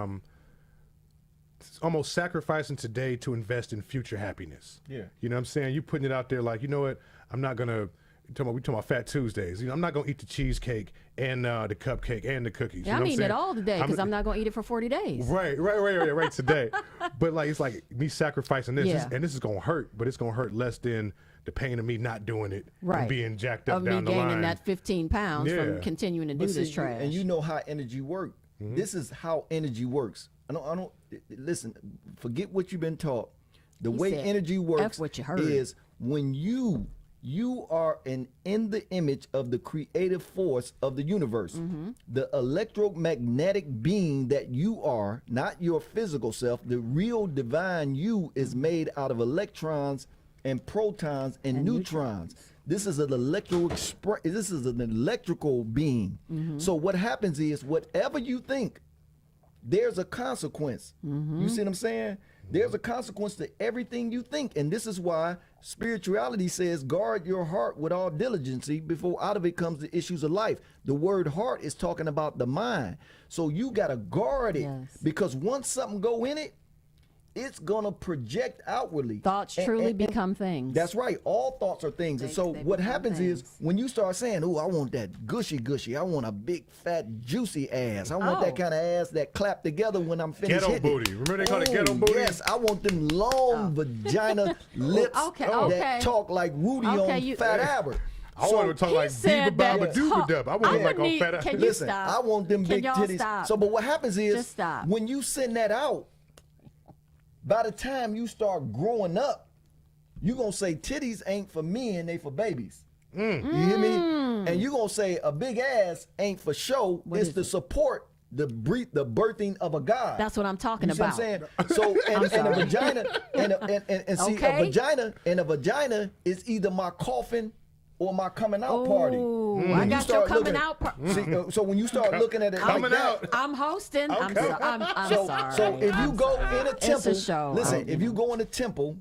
almost sacrificing today to invest in future happiness. Yeah. You know what I'm saying? You putting it out there like, you know what, I'm not going to, we talking about Fat Tuesdays. You know, I'm not gonna eat the cheesecake and the cupcake and the cookies. Yeah, you know I'm eating it all today because I'm not gonna eat it for 40 days. Right today. But like it's like me sacrificing this, and this is gonna hurt, but it's gonna hurt less than the pain of me not doing it, and being jacked up down the line. Of me gaining that 15 pounds from continuing to do this trash. And you know how energy works. This is how energy works. I don't listen. Forget what you've been taught. The way energy works is when you are in the image of the creative force of the universe. The electromagnetic being that you are, not your physical self, the real divine you is made out of electrons and protons and neutrons. This is an electrical being. So what happens is whatever you think, there's a consequence. You see what I'm saying? There's a consequence to everything you think. And this is why spirituality says, guard your heart with all diligency, before out of it comes the issues of life. The word heart is talking about the mind. So you got to guard it, because once something go in it, it's going to project outwardly. Thoughts truly become things. That's right. All thoughts are things. And so what happens is when you start saying, oh, I want that gushy, I want a big, fat, juicy ass. I want that kind of ass that clap together when I'm finished Ghetto hitting. booty. Remember they call it ghetto booty? Yes, I want them long vagina lips that talk like Rudy on Fat Albert. I want to talk like Diva Baba Dooba Dub. I want to like on Fat Albert. Listen, I want them big titties. Stop? So, but what happens is stop. When you send that out, by the time you start growing up, you going to say titties ain't for men, they for babies. You hear me? And you going to say a big ass ain't for show, it's to support the birthing of a God. That's what I'm talking about. See what I'm saying? So, and a vagina, and see, a vagina is either my coffin or my coming out party. I got your coming out party. So when you start looking at it coming like out, that, I'm hosting. I'm sorry. So if you go in a temple, it's a show. Listen, if you go in a temple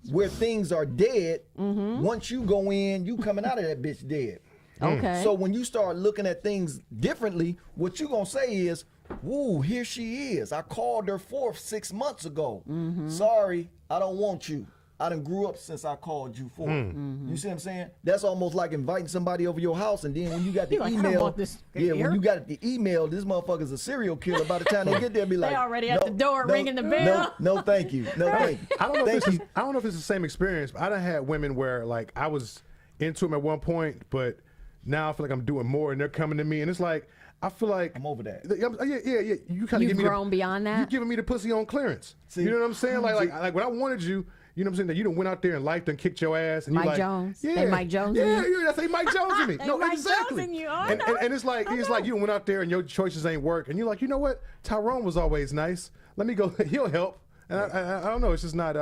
where things are dead, once you go in, you coming out of that bitch dead. Okay. So when you start looking at things differently, what you gonna say is, woo, here she is. I called her forth 6 months ago. Sorry, I don't want you. I done grew up since I called you forth. You see what I'm saying? That's almost like inviting somebody over your house, and then when you got the email, when you got the email, this motherfucker's a serial killer. By the time they get there, be like, they already at the door ringing the bell. No, thank you. No, thank you. I don't know if it's the same experience, but I done had women where like I was into them at one point, but now I feel like I'm doing more, and they're coming to me, and it's like I feel like I'm over that. Yeah. You kind of You've grown beyond that. You giving me the pussy on clearance. See, you know what I'm saying? Like when I wanted you. You know what I'm saying? That you done went out there and life done kicked your ass. And Mike Jones. They Mike Jones. Yeah, that's a Mike Jones in me. No, Mike exactly. Jones in you. And it's like you done went out there and your choices ain't work. And you're like, you know what? Tyrone was always nice. Let me go. He'll help. And I don't know. It's just not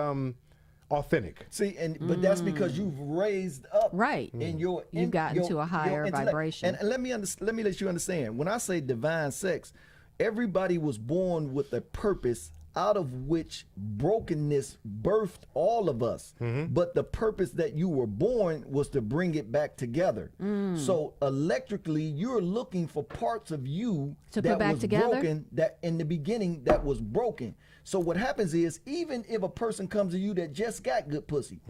authentic. See, but that's because you've raised up. Right. You've gotten to a higher vibration. And let me let you understand. When I say divine sex, everybody was born with a purpose, out of which brokenness birthed all of us. But the purpose that you were born was to bring it back together. So electrically, you're looking for parts of you to that put back was together? broken, that in the beginning that was broken. So what happens is, even if a person comes to you that just got good pussy,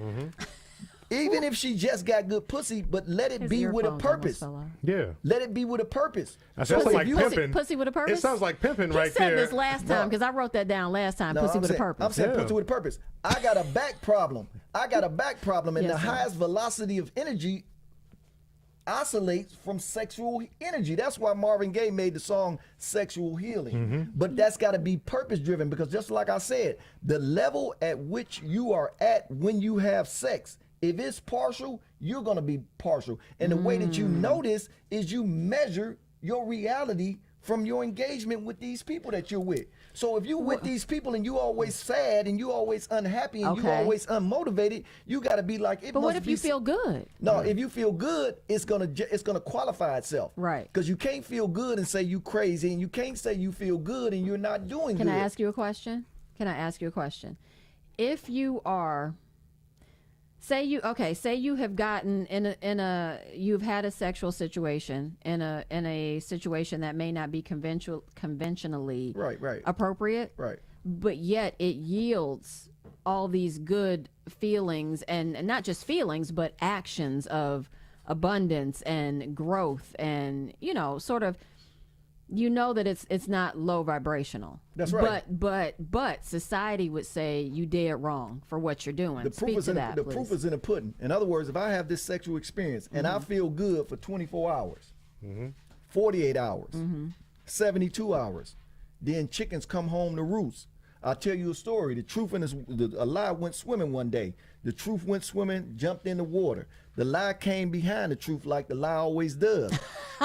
even if she just got good pussy, but let it be with a purpose. Yeah. Let it be with a purpose. That sounds like pimping. Pussy with a purpose? It sounds like pimping right there. there. You said this last time, because I wrote that down last time, pussy with a purpose. I'm saying pussy with a purpose. I got a back problem. And the highest velocity of energy oscillates from sexual energy. That's why Marvin Gaye made the song Sexual Healing. But that's got to be purpose driven, because just like I said, the level at which you are at when you have sex, if it's partial, you're going to be partial. And the way that you know this is you measure your reality from your engagement with these people that you're with. So if you with these people and you always sad and you always unhappy and you always unmotivated, you got to be like, But what if you feel good? No, if you feel good, it's gonna qualify itself. Right. Because you can't feel good and say you crazy, and you can't say you feel good and you're not doing good. Can I ask you a question? If you are, say you have gotten you've had a sexual situation in a situation that may not be conventionally right appropriate, right, but yet it yields all these good feelings, and not just feelings but actions of abundance and growth, and sort of, that it's not low vibrational. That's right. But society would say you did wrong for what you're doing. The proof is in the pudding. In other words, if I have this sexual experience and I feel good for 24 hours, 48 hours, 72 hours, then chickens come home to roost. I'll tell you a story. The truth and a lie went swimming one day. The truth went swimming, jumped in the water. The lie came behind the truth like the lie always does.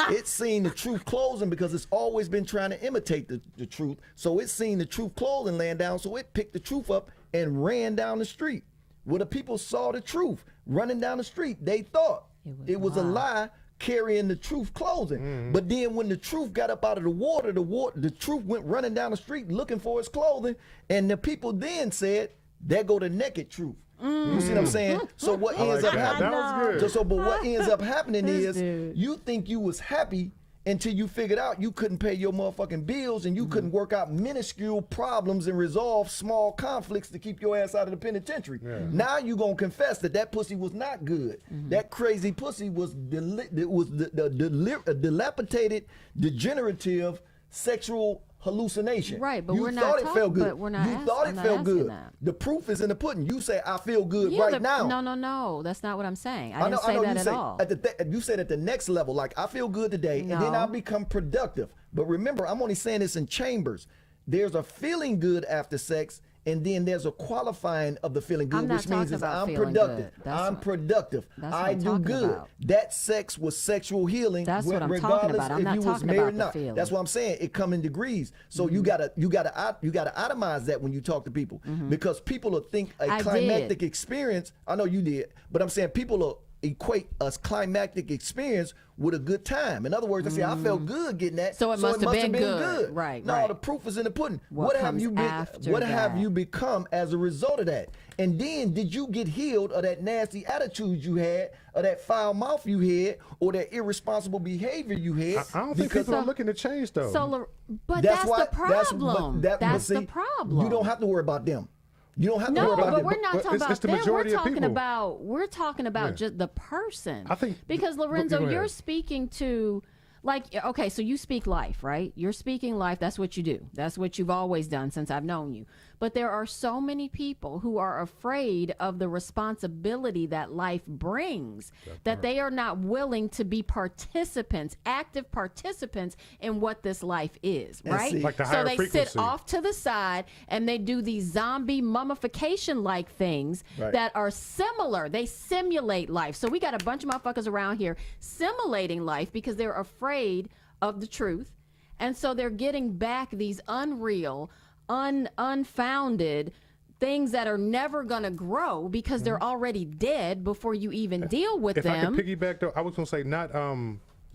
It's seen the truth closing because it's always been trying to imitate the truth. So it's seen the truth closing laying down, so it picked the truth up and ran down the street. Well, the people saw the truth running down the street. They thought it was a lie carrying the truth closing. But then when the truth got up out of the water, the truth went running down the street looking for its clothing, and the people then said, there go the naked truth. You see what I'm saying? So what ends up happening? That was good. But what ends up happening is dude. you think you was happy until you figured out you couldn't pay your motherfucking bills and you couldn't work out minuscule problems and resolve small conflicts to keep your ass out of the penitentiary. Now you gonna confess that pussy was not good. That crazy pussy was dilapidated, degenerative sexual hallucination. Right, but you we're thought not it talking, felt good. but we're not You thought it felt good. that. The proof is in the pudding. You say I feel good now. No, that's not what I'm saying. I didn't say that at all. You said at the next level, like I feel good today, and then I become productive. But remember, I'm only saying this in chambers. There's a feeling good after sex, and then there's a qualifying of the feeling good, which means is I'm productive. I'm productive. I do good. That sex was sexual healing. That's what I'm talking about. I'm not talking about the feeling. That's what I'm saying. It come in degrees. So you gotta itemize that when you talk to people, because people will think a climactic experience. I know you did, but I'm saying people will equate a climactic experience with a good time. In other words, I say I felt good getting that, so it must have been good. Right. No, the proof is in the pudding. What have you been? What have you become as a result of that? And then did you get healed of that nasty attitude you had, or that foul mouth you had, or that irresponsible behavior you had? I don't think people are looking to change though. But that's the problem. That's the problem. You don't have to worry about them. You don't have to worry about but them. we're not talking about the them. majority of people. We're talking about just the person. I think because Lorenzo, you're speaking to, like, okay, so you speak life, right? You're speaking life. That's what you do. That's what you've always done since I've known you. But there are so many people who are afraid of the responsibility that life brings, that they are not willing to be participants, active participants in what this life is, right? Like the so higher they frequency. sit off to the side and they do these zombie mummification-like things that are similar. They simulate life. So we got a bunch of motherfuckers around here simulating life because they're afraid of the truth. And so they're getting back these unreal, unfounded things that are never going to grow because they're already dead before you even deal with them. If I could piggyback though, I was going to say not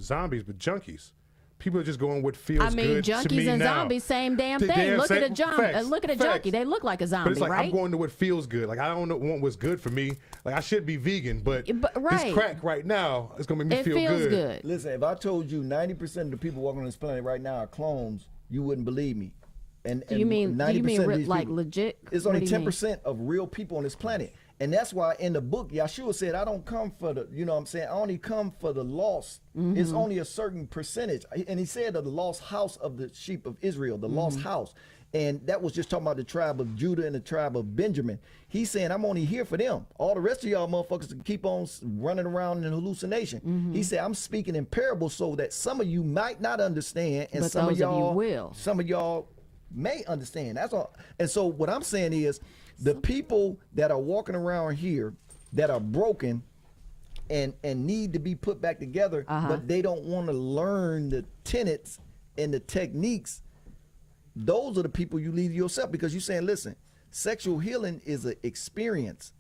zombies, but junkies. People are just going what feels good to junkies me and now. zombies, same damn thing. Look at a junkie. They look like a zombie, but it's like, right? I'm going to what feels good. Like I don't want what's good for me. Like I should be vegan, but this crack right now is going to make me feel feels good. Listen, if I told you 90% of the people walking on this planet right now are clones, you wouldn't believe me. And Do you mean like people, legit? It's only 10% of real people on this planet. And that's why in the book, Yeshua said, I don't come for the, you know what I'm saying? I only come for the lost. It's only a certain percentage. And he said of the lost house of the sheep of Israel, the lost house. And that was just talking about the tribe of Judah and the tribe of Benjamin. He's saying, I'm only here for them. All the rest of y'all motherfuckers can keep on running around in hallucination. He said, I'm speaking in parables so that some of you might not understand, and But some those of y'all will. Some of y'all may understand. That's all. And so what I'm saying is the people that are walking around here that are broken and need to be put back together, but they don't want to learn the tenets and the techniques, those are the people you lead yourself, because you're saying, listen, sexual healing is an experience.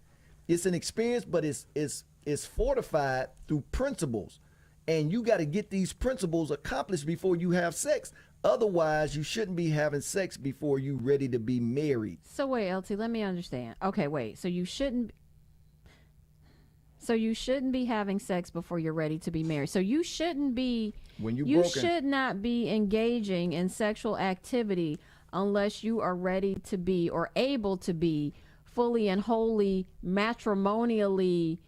It's an experience, but it's fortified through principles. And you got to get these principles accomplished before you have sex. Otherwise, you shouldn't be having sex before you're ready to be married. So wait, LT, let me understand. Okay, wait. So you shouldn't be having sex before you're ready to be married. So you shouldn't be should not be engaging in sexual activity unless you are ready to be or able to be fully and wholly matrimonially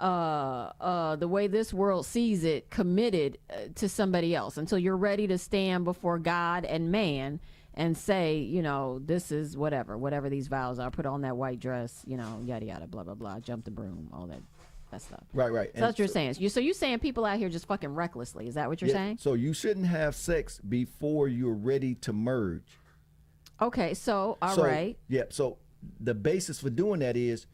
the way this world sees it, committed to somebody else, until you're ready to stand before God and man and say, you know, this is whatever these vows are, put on that white dress, you know, yada yada, blah blah blah, jump the broom, all that stuff. Right. So that's what you're saying. So you're saying people out here just fucking recklessly. Is that what you're saying? So you shouldn't have sex before you're ready to merge. Okay, so all right. Yeah, so the basis for doing that is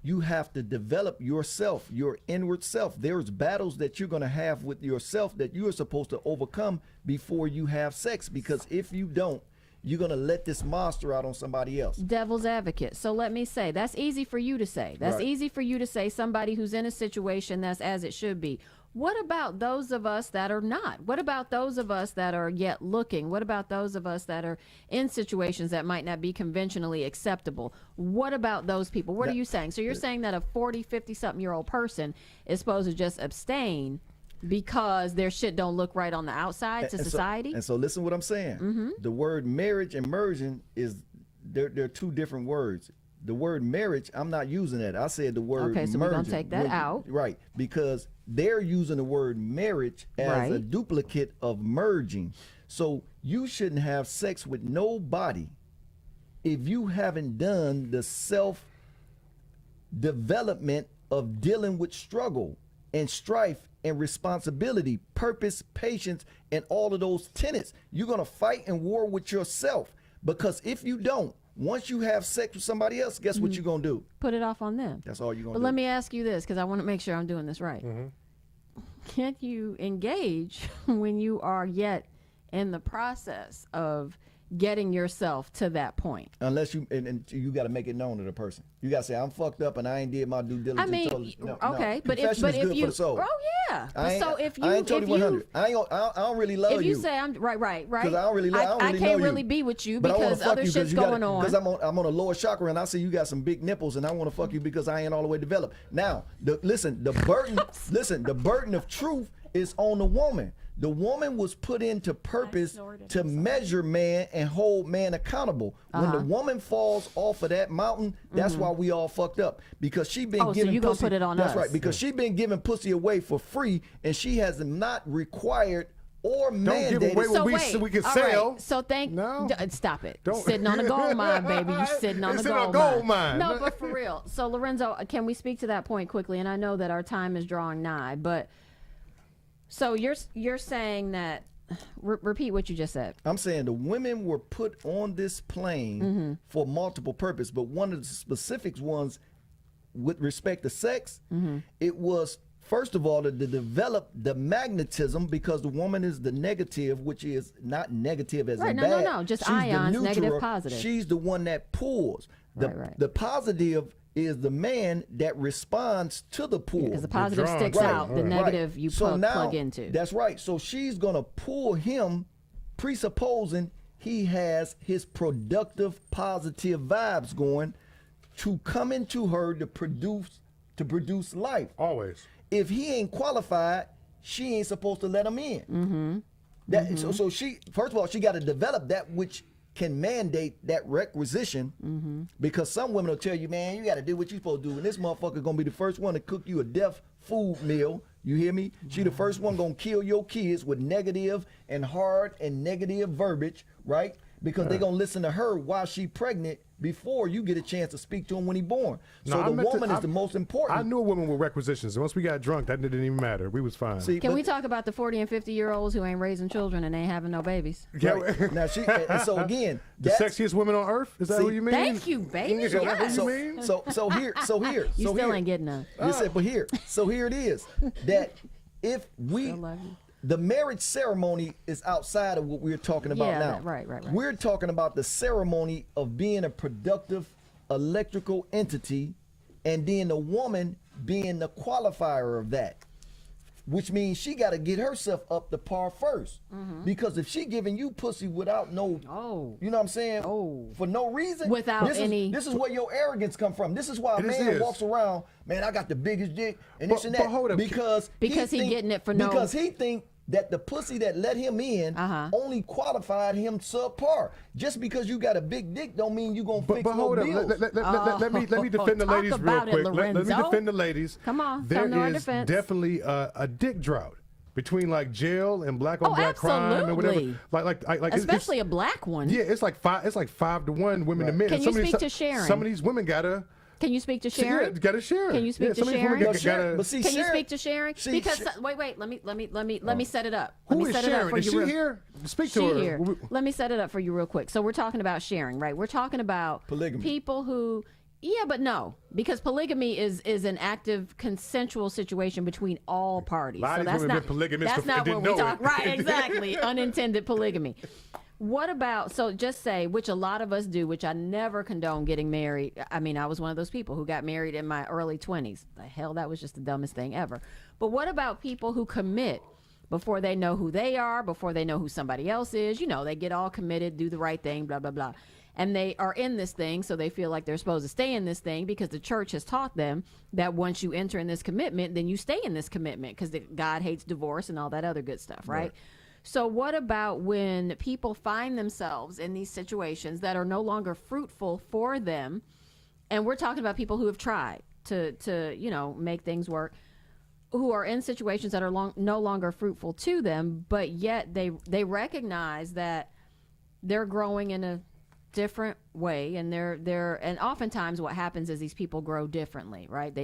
you have to develop yourself, your inward self. There's battles that you're going to have with yourself that you are supposed to overcome before you have sex, because if you don't, you're going to let this monster out on somebody else. Devil's advocate. So let me say, that's easy for you to say. That's Right. easy for you to say, somebody who's in a situation that's as it should be. What about those of us that are not? What about those of us that are yet looking? What about those of us that are in situations that might not be conventionally acceptable? What about those people? What are you saying? So you're saying that a 40, 50-something-year-old person is supposed to just abstain because their shit don't look right on the outside to society? So listen what I'm saying. Mm-hmm. The word marriage and merging is, they're two different words. The word marriage, I'm not using that. I said the word Okay, so merging. we're going to take that out. Right, because they're using the word marriage as a duplicate of merging. So you shouldn't have sex with nobody if you haven't done the self-development of dealing with struggle and strife and responsibility, purpose, patience, and all of those tenets. You're going to fight and war with yourself, because if you don't, once you have sex with somebody else, guess what you're going to do? Put it off on them. That's all you're going But to do. let me ask you this, because I want to make sure I'm doing this right. Can't you engage when you are yet in the process of getting yourself to that point? Unless you, and you got to make it known to the person. You got to say, I'm fucked up and I ain't did my due diligence. I mean, totally. No, okay, no. but if Confession is good you, for the soul. oh yeah, I ain't, so if you, I ain't told if you 100. you, I don't really love you. if you say I'm right, Because I don't really, I don't really can't know really you. be with you But I wanna because fuck other you shit's you gotta- going on. Because I'm on a lower chakra and I see you got some big nipples and I want to fuck you because I ain't all the way developed. Now, the burden of truth is on the woman. The woman was put into purpose to measure man and hold man accountable. When the woman falls off of that mountain, that's why we all fucked up. Because she been so giving you gonna pussy. put it on that's us. right. Because she been giving pussy away for free, and she has not required or mandated. give away So we can all sell. right, so No. stop it. Don't- Sitting on a gold mine, baby. You sitting on a Sitting on gold, a gold mine. No, but for real. So Lorenzo, can we speak to that point quickly? And I know that our time is drawing nigh, but so you're saying that. Repeat what you just said. I'm saying the women were put on this plane for multiple purpose, but one of the specific ones with respect to sex, it was first of all to develop the magnetism, because the woman is the negative, which is not negative as in bad. No, just She's the ions, negative, neutral. positive. She's the one that pulls. The positive is the man that responds to the pull. Because the positive drawn. sticks Right, out, the right. negative you plug into. That's right. So she's going to pull him, presupposing he has his productive, positive vibes going, to come into her to produce life. Always. If he ain't qualified, she ain't supposed to let him in. So she, first of all, she got to develop that which can mandate that requisition, because some women will tell you, man, you got to do what you supposed to do, and this motherfucker gonna be the first one to cook you a deaf food meal. You hear me? She the first one gonna kill your kids with negative and hard and negative verbiage, right? Because they gonna listen to her while she pregnant before you get a chance to speak to him when he born. So No, the woman is the most important. I knew a woman with requisitions. And once we got drunk, that didn't even matter. We was fine. See, Can but- we talk about the 40 and 50-year-olds who ain't raising children and ain't having no babies? Right. Now she, and so again, the that's- sexiest women on earth? Is that See, what you mean? Thank you, baby. Is that Yes. what you mean? So here. You so still here. ain't getting none. Listen, but here. So here it is. That if we Still love you. the marriage ceremony is outside of what we're talking about Yeah, now. right. We're talking about the ceremony of being a productive electrical entity, and then the woman being the qualifier of that. Which means she got to get herself up to par first. Because if she giving you pussy without no, you know what I'm saying? For no reason. Without this is where your arrogance come from. This is why a man walks around, man, I got the biggest dick and this and that. But hold up. Because he getting it for no. Because he think that the pussy that let him in only qualified him subpar. Just because you got a big dick don't mean you gonna fix but no hold up. bills. Let me defend the Talk ladies real about it, quick. Let me Lorenzo. defend the ladies. Come on, There come to our is defense. definitely a dick drought between like jail and black on black crime and whatever. Absolutely. Like Especially a black one. Yeah, it's like 5 to 1 women to men. Can And you some of speak these- to Sharon? Some of these women gotta. Can you speak to Sharon? Yeah, gotta share. Can you speak to some of these women Sharon? gotta- But see, Can you Sharon- speak to Sharon? see, Because Sh- wait, let me set it up. Let Who me is set it up Sharon? for Is you she real- here? Speak to She her. here. Let me set it up for you real quick. So we're talking about sharing, right? We're talking about Polygamy. people who, yeah, but no, because polygamy is an active consensual situation between all parties. A lot So of these that's women not been polygamists that's before- not didn't what we know talk. it. Right? Exactly. Unintended polygamy. What about, so just say, which a lot of us do, which I never condone getting married. I mean, I was one of those people who got married in my early 20s. The hell, that was just the dumbest thing ever. But what about people who commit before they know who they are, before they know who somebody else is? You know, they get all committed, do the right thing, blah, blah, blah. And they are in this thing, so they feel like they're supposed to stay in this thing because the church has taught them that once you enter in this commitment, then you stay in this commitment because God hates divorce and all that other good stuff, right? So what about when people find themselves in these situations that are no longer fruitful for them? And we're talking about people who have tried to you know, make things work, who are in situations that are no longer fruitful to them, but yet they recognize that they're growing in a different way, and and oftentimes what happens is these people grow differently, right?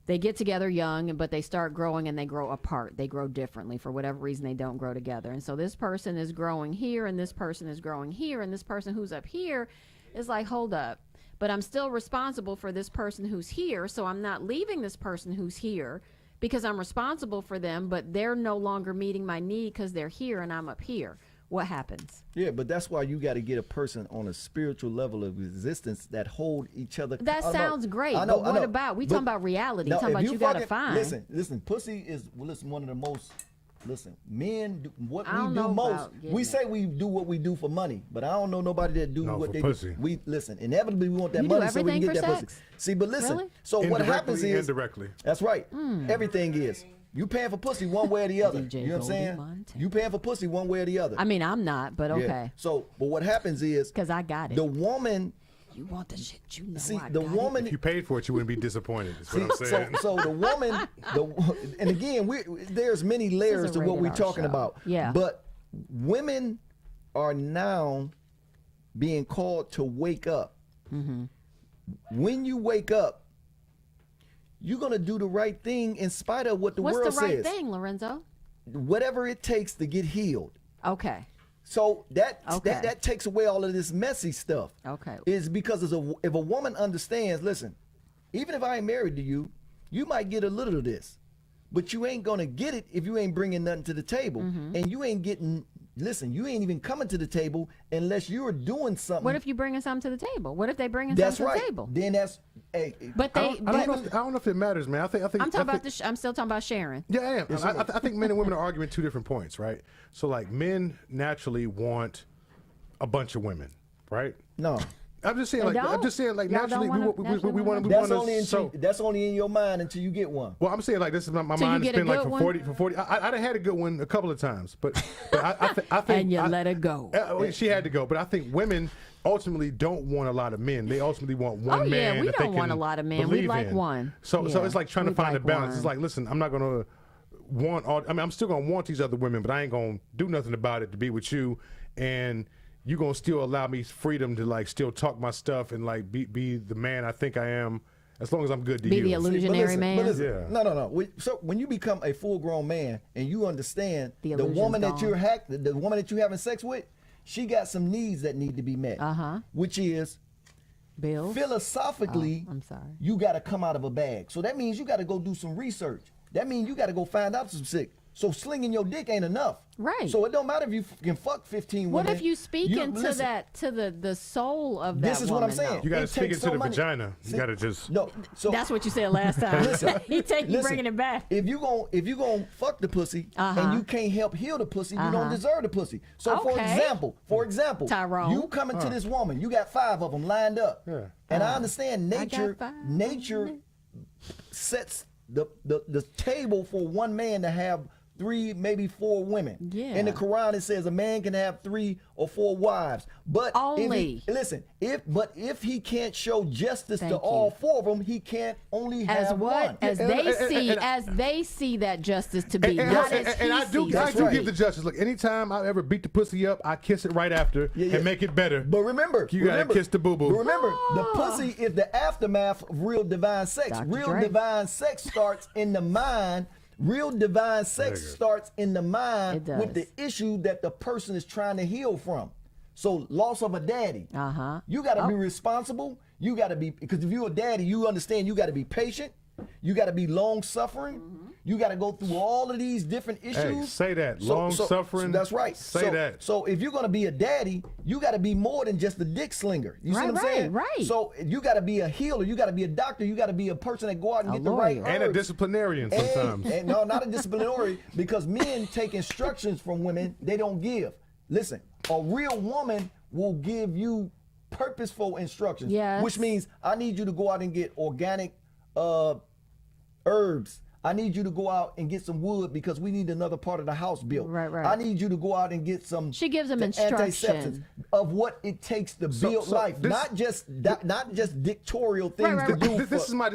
They get together young, but they start growing and they grow apart. They grow differently. For whatever reason, they don't grow together. And so this person is growing here, and this person is growing here, and this person who's up here is like, hold up, but I'm still responsible for this person who's here, so I'm not leaving this person who's here because I'm responsible for them, but they're no longer meeting my need because they're here and I'm up here. What happens? Yeah, but that's why you got to get a person on a spiritual level of existence that hold each other. That sounds great. I know, but what about, we talking about reality, no, talking if about you got to fucking- find. Listen, pussy is, one of the most, men do what I we don't do know most. about getting We it. say we do what we do for money, but I don't know nobody that do No, what for they pussy. do. We listen, inevitably we want that You do money so we can everything get for that sex? pussy. See, but listen, Really? so what happens Indirectly, is indirectly. that's right. Everything is. You paying for pussy one way or the other. DJ You know what I'm saying? Goldie Montana. You paying for pussy one way or the other. I mean, I'm not, but Yeah. okay. So, but what happens is Because I got it. the woman. You want the shit, you know. See, I the got woman. If you paid for it, you wouldn't be disappointed. Is what I'm So, saying. so the woman, and again, there's many layers to what we're rated R talking show. about. Yeah. But women are now being called to wake up. When you wake up, you're gonna do the right thing in spite of what the What's world the right says. thing, Lorenzo? Whatever it takes to get healed. Okay. So that Okay. that takes away all of this messy stuff. Okay. Is because if a woman understands, listen, even if I ain't married to you, you might get a little of this, but you ain't gonna get it if you ain't bringing nothing to the table, and you ain't getting. Listen, you ain't even coming to the table unless you're doing something. What if you bringing something to the table? What if they bringing that's something right? to the table? Then that's hey. But I they, don't know if it matters, man. I think. I'm talking about think, I'm still talking about Sharon. Yeah, I am. I think men and women are arguing two different points, right? So, like, men naturally want a bunch of women, right? No, I'm just saying, They like, I'm don't? just saying, like, Y'all naturally, don't wanna- we naturally want to. that's only in your mind until you get one. Well, I'm saying like this is my Till you mind has get a been like good for one? 40. I'd have had a good one a couple of times, but I think And you let her go. She had to go, but I think women ultimately don't want a lot of men. They ultimately want one Oh, yeah, man. we that they don't want can a lot of men. We believe like in. one. So Yeah, it's like trying to we find a like balance. one. It's like, listen, I'm not gonna want all. I mean, I'm still gonna want these other women, but I ain't gonna do nothing about it to be with you, and you gonna still allow me freedom to like still talk my stuff and like be the man I think I am, as long as I'm good to Be you. the See, illusionary man. But listen, Yeah. no. So when you become a full-grown man and you understand The the illusion's woman that gone. the woman that you're having sex with, she got some needs that need to be met. Which is Bill. philosophically, I'm sorry. you got to come out of a bag. So that means you got to go do some research. That means you got to go find out some shit. So slinging your dick ain't enough. Right. So it don't matter if you can fuck 15 What women. if you speak into listen, that, to the soul of that This is what I'm woman, saying. though? You got to It speak takes into so the many- vagina. See, You got to just. No, so That's what you said last time. Listen, you listen, bringing it back. If you gon' fuck the pussy and you can't help heal the pussy, you don't deserve the pussy. So Okay. for example, Tyrone. you coming to this woman, you got 5 of them lined up, and I understand I got nature 5 sets the table for one man to have 3, maybe 4 women. Yeah. In the Quran, it says a man can have 3 or 4 wives. But Only. if he can't show justice Thank to all you. 4 of them, he can't only As have what? one. As they see that justice to be, not as he I do, sees I it do to right. give be. the justice. Look, anytime I ever beat the pussy up, I kiss it right after and make it better. But remember, You gotta kiss the boo-boo. But remember, the pussy is the aftermath of real divine sex. Dr. Real Dre. divine sex starts in the mind. Real divine sex starts in the mind It with does. the issue that the person is trying to heal from. So loss of a daddy. Uh-huh. You got to be responsible. You got to be, because if you're a daddy, you understand you got to be patient. You got to be long suffering. You got to go through all of these different issues. Hey, say that. Long suffering. That's right. Say that. So if you're going to be a daddy, you got to be more than just a dick slinger. You see what I'm saying? Right. So you got to be a healer. You got to be a doctor. You got to be a person that go out and A get the right lawyer. And a herbs. disciplinarian sometimes. And no, not a disciplinary, because men take instructions from women they don't give. Listen, a real woman will give you purposeful instructions. Yes. Which means I need you to go out and get organic herbs. I need you to go out and get some wood because we need another part of the house built. Right. I need you to go out and get some. She gives them antiseptics instruction. of what it takes to build life, this- not just dictatorial things Right, to right, do. This is my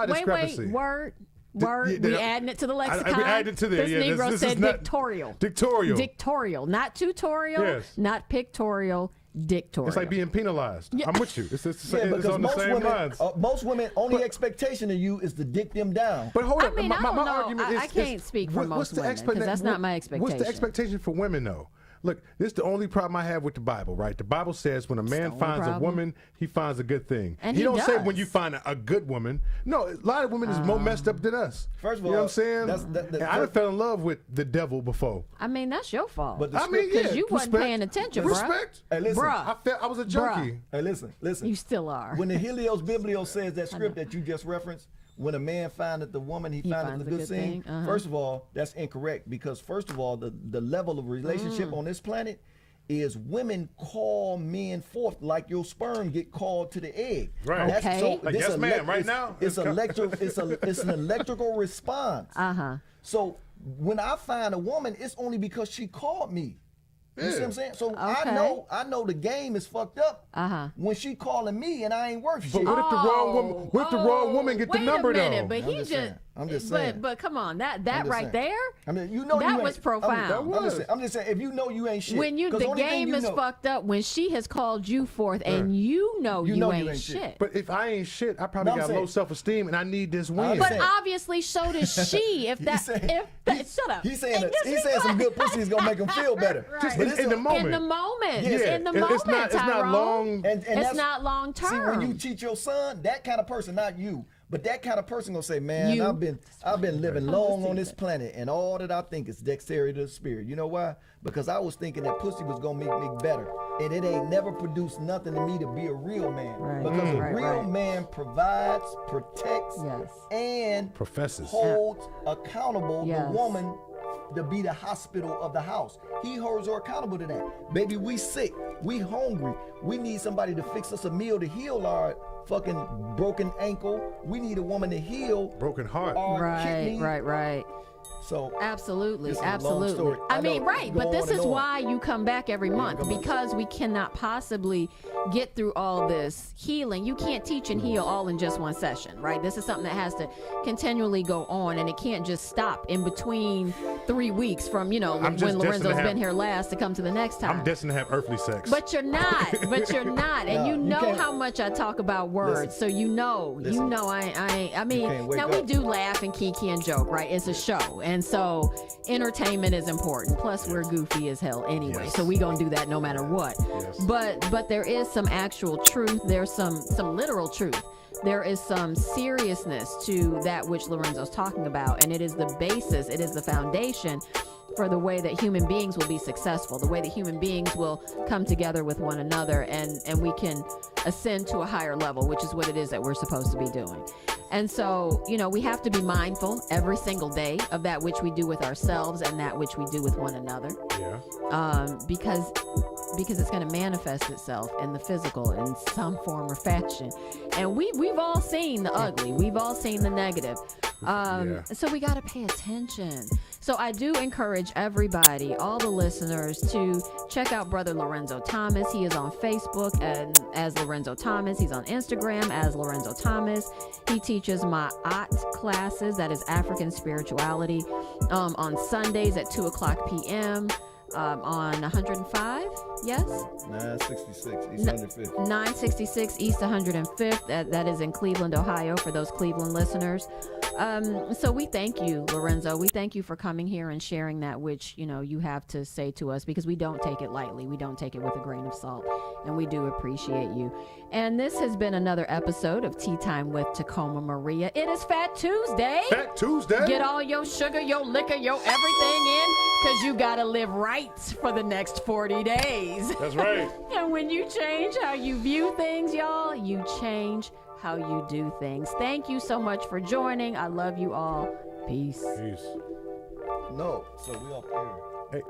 discrepancy. Word. Yeah, We adding it to the lexicon. we adding it to there. This Yeah, Negro this said is not- dictorial. Dictorial. Dictorial, not tutorial, Yes. not pictorial, dictorial. It's like being penalized. Yeah. I'm with you. It's Yeah, it's because on the same lines. most women only expectation of you is to dick them down. But hold I up. mean, my I don't know. argument is I can't speak for what's most the women, 'cause that's not my What's expectation. the expectation for women, though? Look, this is the only problem I have with the Bible, right? The Bible says when a man only finds a problem. woman, he finds a good thing. And he he don't say does. when you find a good woman. No, a lot of women is more messed up than us. First of you know what all, I'm saying? that- And I done fell in love with the devil before. I mean, that's your fault. But the I mean, yeah, because you wasn't respect. paying attention, bruh. Respect. Hey, listen. Bruh. I was a junkie. Hey, listen. You still are. When the Helios Biblios says that script that you just referenced, when a man findeth the woman, he findeth finds the a good good thing. thing. Uh-huh. First of all, that's incorrect because first of all, the level of relationship on this planet is women call men forth like your sperm get called to the egg. Right. Okay. Like, this yes, ma'am, right it's- now? It's it's an electrical response. Uh-huh. So when I find a woman, it's only because she called me. You see what I'm saying? So Okay. I know the game is fucked up when she calling me and I ain't worth But shit. what if the wrong woman? What if the wrong woman get the number wait a minute, though? But he just just. saying. I'm just saying. But come on, that just right saying. there. I mean, you know, that you was ain't- profound. I'm just saying, if you know you ain't shit. When you 'cause the only thing game you is know- fucked up when she has called you forth and you know you ain't shit. But if I ain't shit, I probably No, I'm got saying- low self-esteem and I need this win. I'm But saying- obviously, so does she. If that, shut up. He's saying Hey, just he's be saying some quiet. good pussy is gonna make him feel better. Right. Just But in it's the a- moment. In the moment. Yeah, In the it's moment, not- it's not Tyrone. long. And It's that's- not long See, when you term. teach your son, that kind of person, not you, but that kind of person gonna say, "Man, You. I've been living long on this that. planet, and all that I think is dexterity of the spirit." You know why? Because I was thinking that pussy was gonna make me better, and it ain't never produced nothing to me to be a real man. Right. Because a Right, real right. man provides, protects, Yes. and Professes. holds accountable Yes. the woman to be the hospital of the house. He holds her accountable to that. Baby, we sick. We hungry. We need somebody to fix us a meal to heal our fucking broken ankle. We need a woman to heal Broken heart. our Right, kidney. right. So Absolutely, This is a long absolutely. story. I I mean, know, right, go but this on and is on. why you come back every month come on. because we cannot possibly get through all this healing. You can't teach and heal all in just one session, right? This is something that has to continually go on, and it can't just stop in between 3 weeks from I'm when just destined to Lorenzo's have- been here last to come to the next time. I'm destined to have earthly sex. But you're not. And No, you you know can't- how much I talk about words. Listen. So you know Listen. I mean, can't wake now we up. do laugh and kiki and joke, right? It's a show. And so entertainment is important. Plus we're goofy as hell anyway. Yes. So we gonna do that no matter what. Yes. But there is some actual truth. There's some literal truth there is some seriousness to that which Lorenzo's talking about, and it is the basis, it is the foundation for the way that human beings will be successful, the way that human beings will come together with one another, and we can ascend to a higher level, which is what it is that we're supposed to be doing. And so, you know, we have to be mindful every single day of that which we do with ourselves and that which we do with one another. Yeah. Because it's going to manifest itself in the physical in some form or fashion. And we've all seen the ugly. We've all seen the negative. So we got to pay attention. So I do encourage everybody, all the listeners, to check out Brother Lorenzo Thomas. He is on Facebook and as Lorenzo Thomas. He's on Instagram as Lorenzo Thomas. He teaches my AT classes, that is African spirituality, on Sundays at 2:00 p.m. On 105, yes? 966 East 105th. 966 East 105th. That is in Cleveland, Ohio, for those Cleveland listeners. So we thank you, Lorenzo. We thank you for coming here and sharing that which, you know, you have to say to us, because we don't take it lightly. We don't take it with a grain of salt, and we do appreciate you. And this has been another episode of Tea Time with Tacoma Maria. It is Fat Tuesday. Fat Tuesday. Get all your sugar, your liquor, your everything in, because you got to live right for the next 40 days. That's right. And when you change how you view things, y'all, you change how you do things. Thank you so much for joining. I love you all. Peace. Peace. No, so we off air. Hey.